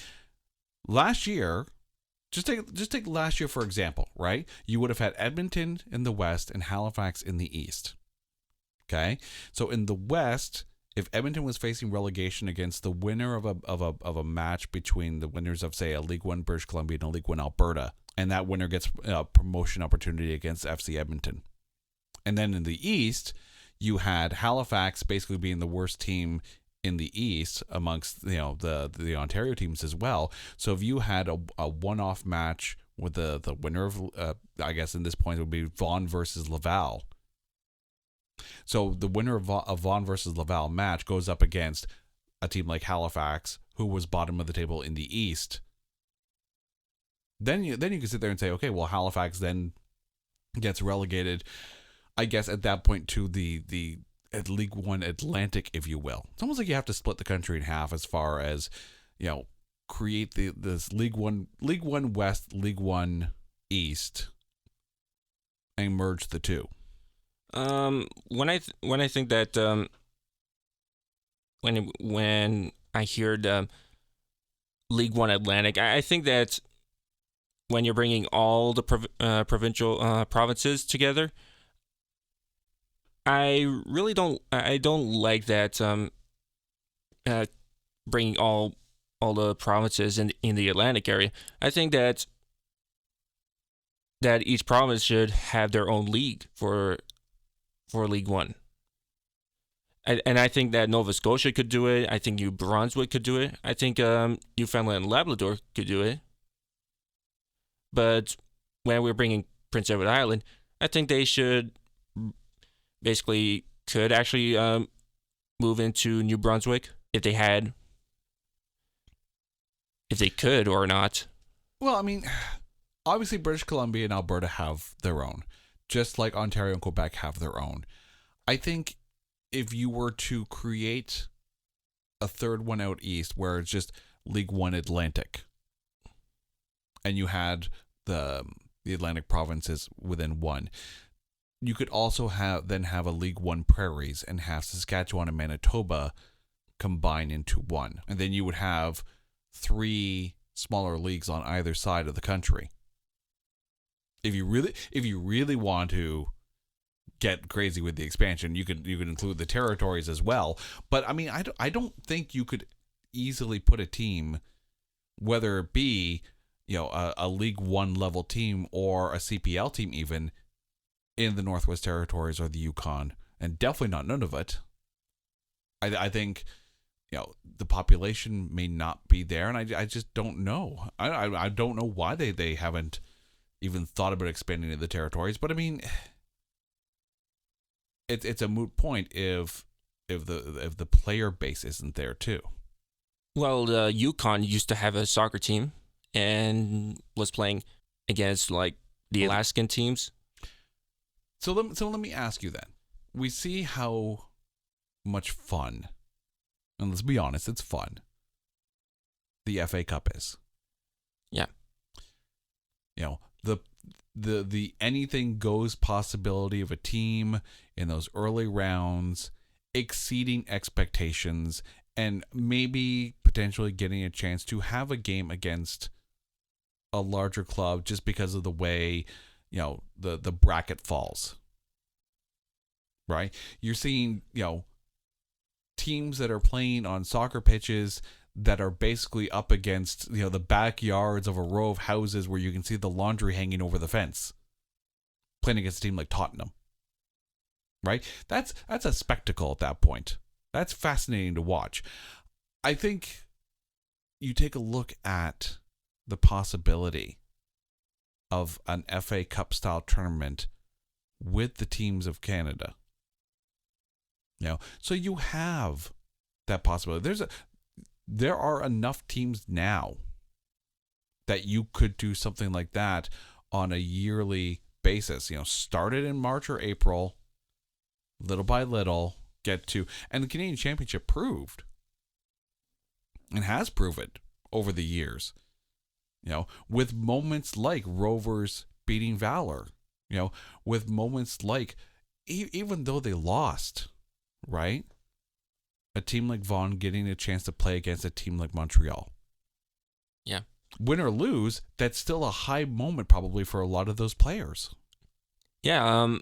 Last year, just take last year for example, right? You would have had Edmonton in the West and Halifax in the East. Okay, so in the West, if Edmonton was facing relegation against the winner of a match between the winners of, say, a League One British Columbia and a League One Alberta, and that winner gets a promotion opportunity against FC Edmonton, and then in the East, you had Halifax basically being the worst team in the East amongst the Ontario teams as well. So if you had a one-off match with the winner of I guess in this point it would be Vaughan versus Laval. So the winner of Vaughan versus Laval match goes up against a team like Halifax, who was bottom of the table in the East. Then you can sit there and say, okay, well, Halifax then gets relegated, I guess at that point, to the League One Atlantic, if you will. It's almost like you have to split the country in half as far as, create this League One West, League One East, and merge the two. When I think that when I hear the League One Atlantic, I think that when you're bringing all the provincial provinces together, I don't like that bringing all the provinces in the Atlantic area. I think that each province should have their own league for League One. And I think that Nova Scotia could do it. I think New Brunswick could do it. I think Newfoundland and Labrador could do it. But when we're bringing Prince Edward Island, I think they should could actually move into New Brunswick if they could or not. Well, I mean, obviously British Columbia and Alberta have their own, just like Ontario and Quebec have their own. I think if you were to create a third one out east where it's just League One Atlantic, and you had the Atlantic provinces within one, you could also have a League One Prairies and have Saskatchewan and Manitoba combine into one. And then you would have 3 smaller leagues on either side of the country. If you really want to get crazy with the expansion, you could include the territories as well. But I mean, I don't think you could easily put a team, whether it be a League One level team or a CPL team even, in the Northwest Territories or the Yukon, and definitely not Nunavut. I think the population may not be there, and I just don't know. I don't know why they haven't even thought about expanding to the territories. But I mean, it's a moot point if the player base isn't there too. Well, the Yukon used to have a soccer team and was playing against like the Alaskan teams. So let me ask you then. We see how much fun, and let's be honest, it's fun, the FA Cup is. Yeah. The anything goes possibility of a team in those early rounds exceeding expectations and maybe potentially getting a chance to have a game against a larger club just because of the way, the bracket falls. Right? You're seeing, teams that are playing on soccer pitches that are basically up against, the backyards of a row of houses where you can see the laundry hanging over the fence, playing against a team like Tottenham. Right? That's a spectacle at that point. That's fascinating to watch. I think you take a look at the possibility of an FA Cup style tournament with the teams of Canada. So you have that possibility. There are enough teams now that you could do something like that on a yearly basis. Started in March or April, little by little, get to, and the Canadian Championship proved and has proven over the years, with moments like Rovers beating Valor, with moments like, even though they lost, right? A team like Vaughan getting a chance to play against a team like Montreal. Yeah. Win or lose, that's still a high moment probably for a lot of those players. Yeah.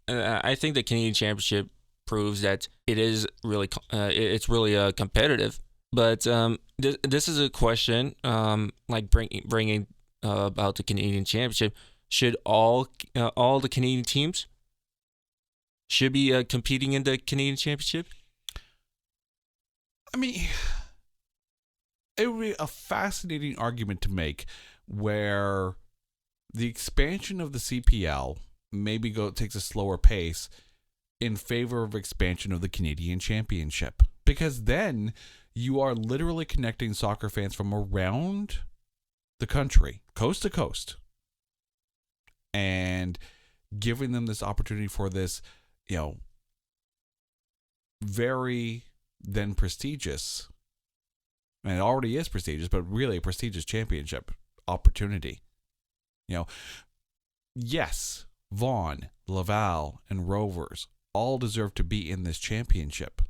I think the Canadian Championship proves that it is really, it's really competitive. But this is a question, like bringing about the Canadian Championship. Should all the Canadian teams should be competing in the Canadian Championship? I mean, it would be a fascinating argument to make where the expansion of the CPL maybe takes a slower pace in favor of expansion of the Canadian Championship. Because then you are literally connecting soccer fans from around the country, coast to coast, and giving them this opportunity for this, very then prestigious, and it already is prestigious, but really a prestigious championship opportunity. Yes, Vaughan, Laval, and Rovers all deserve to be in this championship.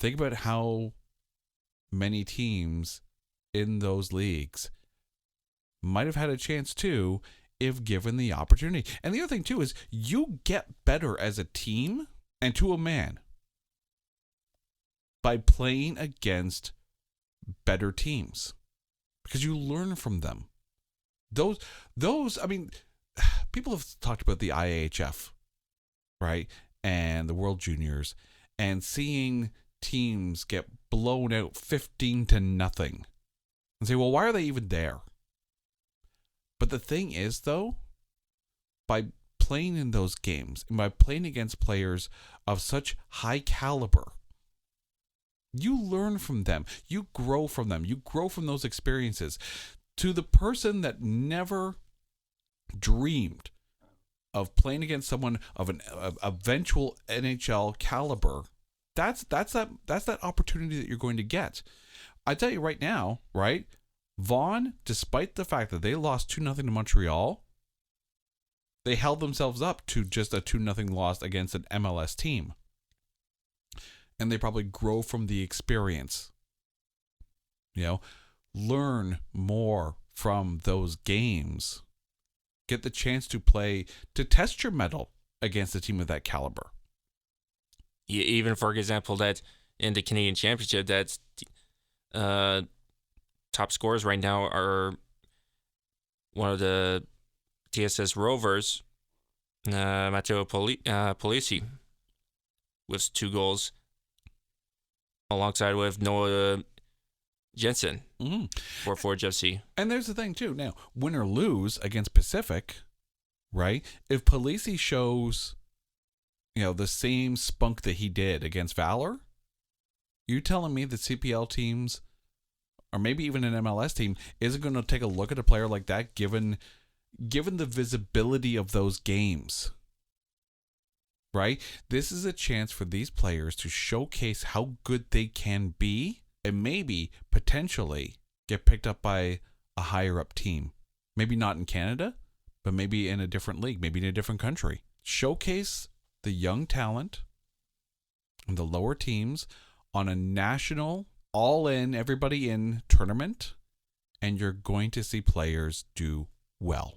Think about how many teams in those leagues might have had a chance too if given the opportunity. And the other thing too is you get better as a team and to a man by playing against better teams because you learn from them. Those, I mean, people have talked about the IHF, right? And the World Juniors, and seeing teams get blown out 15-0 and say, well, why are they even there? But the thing is, though, by playing in those games and by playing against players of such high caliber, you learn from them. You grow from them. You grow from those experiences. To the person that never dreamed of playing against someone of an eventual NHL caliber, that's that opportunity that you're going to get. I tell you right now, right? Vaughan, despite the fact that they lost 2-0 to Montreal, they held themselves up to just a 2-0 loss against an MLS team. And they probably grow from the experience. Learn more from those games. Get the chance to play, to test your mettle against a team of that caliber. Even, for example, that in the Canadian Championship, that's top scorers right now are one of the TSS Rovers, Matteo Polisi, with 2 goals, alongside with Noah Jensen for Forge FC. And there's the thing, too. Now, win or lose against Pacific, right? If Polisi shows, the same spunk that he did against Valor, you telling me that CPL teams or maybe even an MLS team isn't going to take a look at a player like that given the visibility of those games. Right? This is a chance for these players to showcase how good they can be and maybe potentially get picked up by a higher up team. Maybe not in Canada, but maybe in a different league, maybe in a different country. Showcase the young talent and the lower teams on a national, all-in, everybody-in tournament, and you're going to see players do well.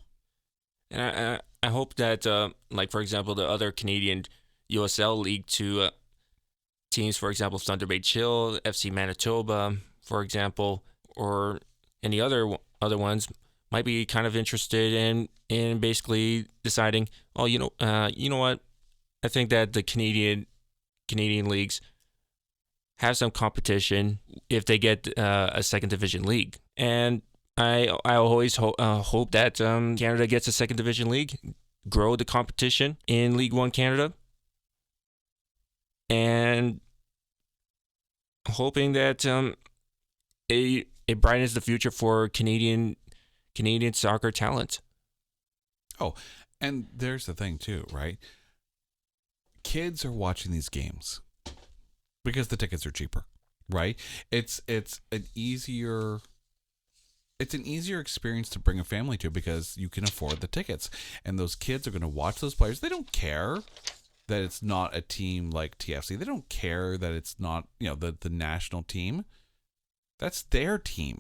And I hope that, like, for example, the other Canadian USL League 2 teams, for example, Thunder Bay Chill, FC Manitoba, for example, or any other ones, might be kind of interested in basically deciding, oh, you know what, I think that the Canadian leagues have some competition if they get a second division league, and I always hope that Canada gets a second division league, grow the competition in League One Canada, and hoping that it brightens the future for Canadian soccer talent. Oh, and there's the thing too, right? Kids are watching these games because the tickets are cheaper, right? It's an easier experience to bring a family to because you can afford the tickets. And those kids are going to watch those players. They don't care that it's not a team like TFC. They don't care that it's not, the national team. That's their team.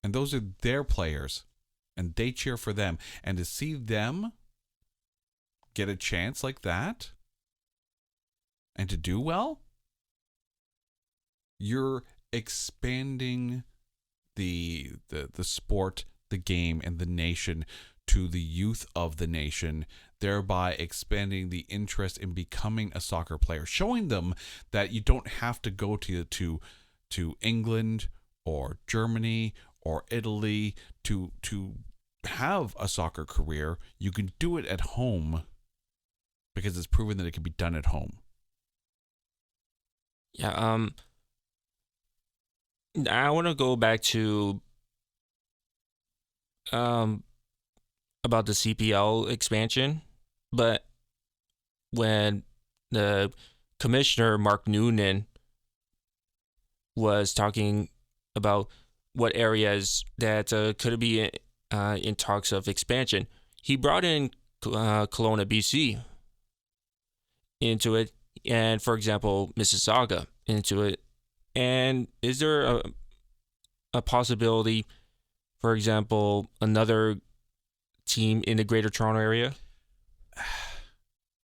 And those are their players. And they cheer for them. And to see them get a chance like that and to do well, you're expanding the sport, the game, and the nation to the youth of the nation, thereby expanding the interest in becoming a soccer player, showing them that you don't have to go to England or Germany or Italy to have a soccer career. You can do it at home because it's proven that it can be done at home. Yeah, I want to go back to about the CPL expansion, but when the commissioner Mark Noonan was talking about what areas that could be in talks of expansion, he brought in Kelowna, BC into it, and for example, Mississauga into it. And is there a possibility, for example, another team in the Greater Toronto area?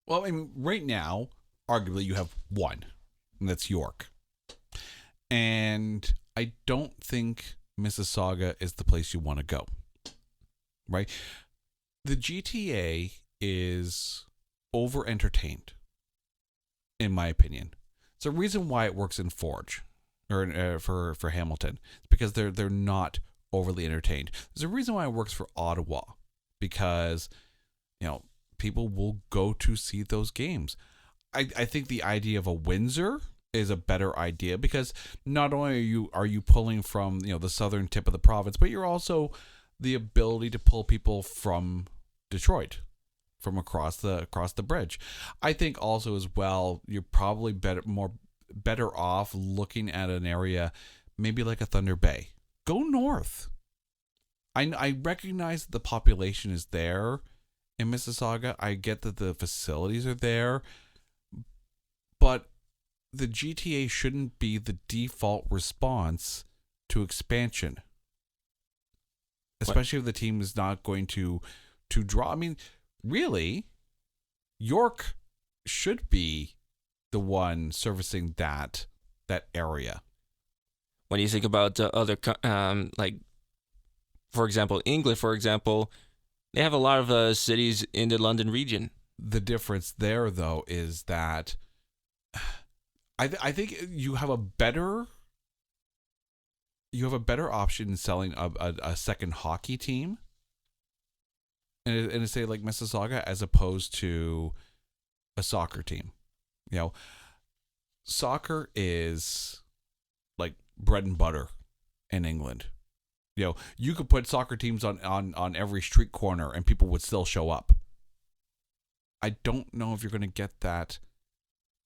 Well, I mean, right now, arguably, you have one, and that's York. And I don't think Mississauga is the place you want to go, right? The GTA is over-entertained, in my opinion. It's a reason why it works in Forge. Or for Hamilton, it's because they're not overly entertained. There's a reason why it works for Ottawa, because people will go to see those games. I think the idea of a Windsor is a better idea because not only are you pulling from the southern tip of the province, but you're also the ability to pull people from Detroit, from across the bridge. I think also as well, you're probably better off looking at an area maybe like a Thunder Bay. Go north. I recognize that the population is there in Mississauga. I get that the facilities are there, but the GTA shouldn't be the default response to expansion, especially if the team is not going to draw. I mean, really, York should be the one servicing that area. When you think about other, like, for example, England, they have a lot of cities in the London region. The difference there, though, is that I think you have a better option in selling a second hockey team in a state like Mississauga as opposed to a soccer team. Soccer is like bread and butter in England. You could put soccer teams on every street corner and people would still show up. I don't know if you're going to get that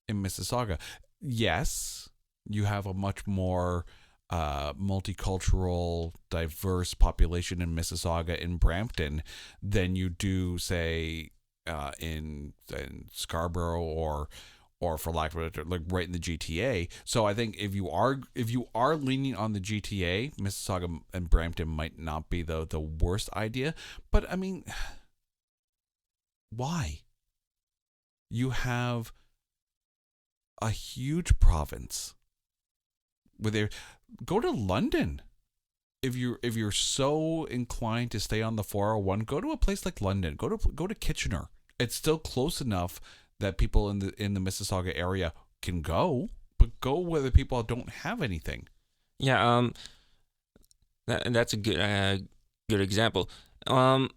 in Mississauga. Yes, you have a much more multicultural, diverse population in Mississauga, in Brampton, than you do, say, in Scarborough or for lack of a better, like right in the GTA. So I think if you are leaning on the GTA, Mississauga and Brampton might not be the worst idea. But I mean, why? You have a huge province go to London. If you're so inclined to stay on the 401, go to a place like London. Go to Kitchener. It's still close enough that people in the Mississauga area can go, but go where the people don't have anything. Yeah, that's a good example. There's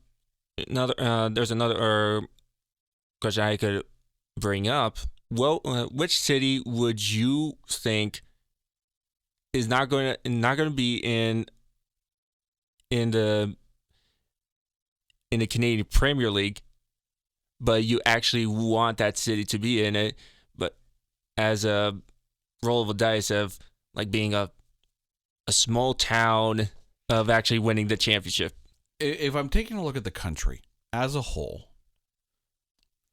another question I could bring up. Well, which city would you think is not going to be in the Canadian Premier League, but you actually want that city to be in it, but as a roll of a dice of like being a small town of actually winning the championship? If I'm taking a look at the country as a whole,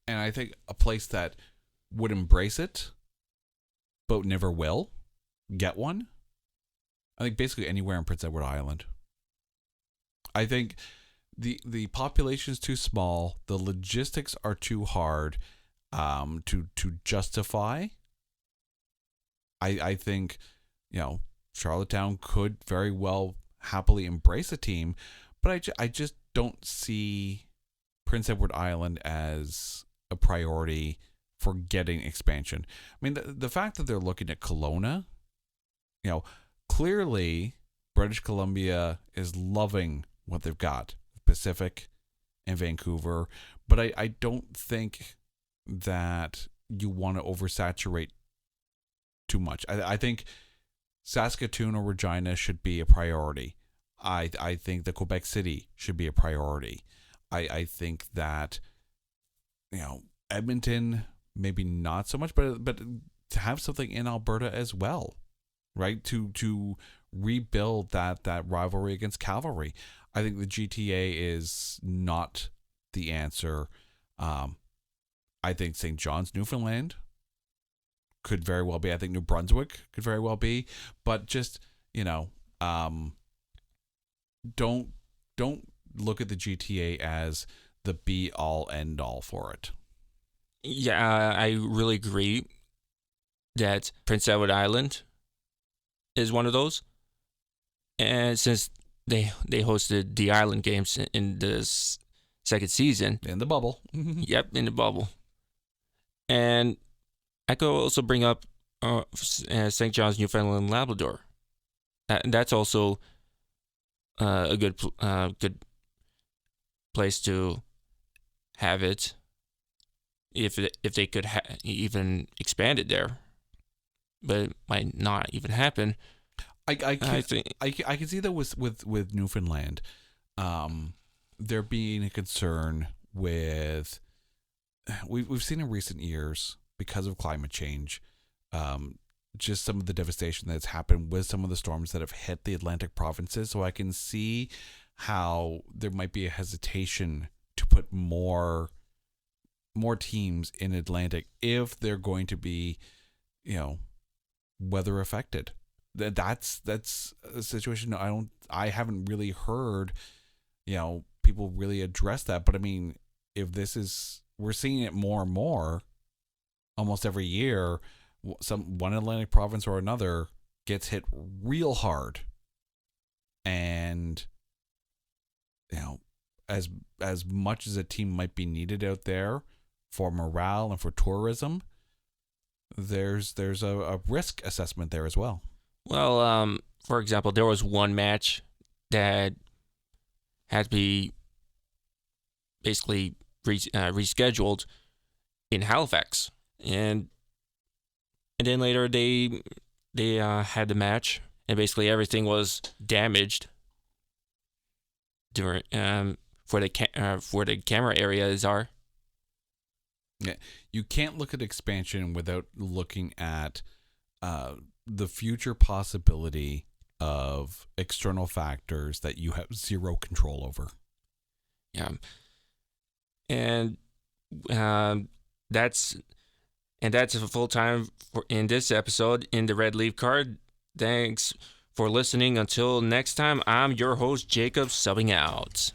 and I think a place that would embrace it, but never will get one, I think basically anywhere in Prince Edward Island. I think the population is too small. The logistics are too hard to justify. I think, Charlottetown could very well happily embrace a team, but I just don't see Prince Edward Island as a priority for getting expansion. I mean, the fact that they're looking at Kelowna, clearly British Columbia is loving what they've got, Pacific and Vancouver, but I don't think that you want to oversaturate too much. I think Saskatoon or Regina should be a priority. I think the Quebec City should be a priority. I think that, Edmonton, maybe not so much, but to have something in Alberta as well, right? To rebuild that rivalry against Cavalry. I think the GTA is not the answer. I think St. John's, Newfoundland could very well be. I think New Brunswick could very well be. But just, don't look at the GTA as the be all end all for it. Yeah, I really agree that Prince Edward Island is one of those. And since they hosted the Island Games in this second season. In the bubble. Yep, in the bubble. And I could also bring up St. John's, Newfoundland, and Labrador. That's also a good place to have it if they could even expand it there. But it might not even happen. I can see that with Newfoundland, there being a concern with we've seen in recent years because of climate change, just some of the devastation that's happened with some of the storms that have hit the Atlantic provinces. So I can see how there might be a hesitation to put more teams in Atlantic if they're going to be, weather affected. That's a situation I haven't really heard, people really address that. But I mean, if we're seeing it more and more almost every year, one Atlantic province or another gets hit real hard. And, as much as a team might be needed out there for morale and for tourism, there's a risk assessment there as well. Well, for example, there was one match that had to be basically rescheduled in Halifax, and then later they had the match and basically everything was damaged during for the camera areas are. Yeah, you can't look at expansion without looking at the future possibility of external factors that you have zero control over. Yeah, and that's a full time in this episode in the Red Leaf Card. Thanks for listening. Until next time, I'm your host Jacob, subbing out.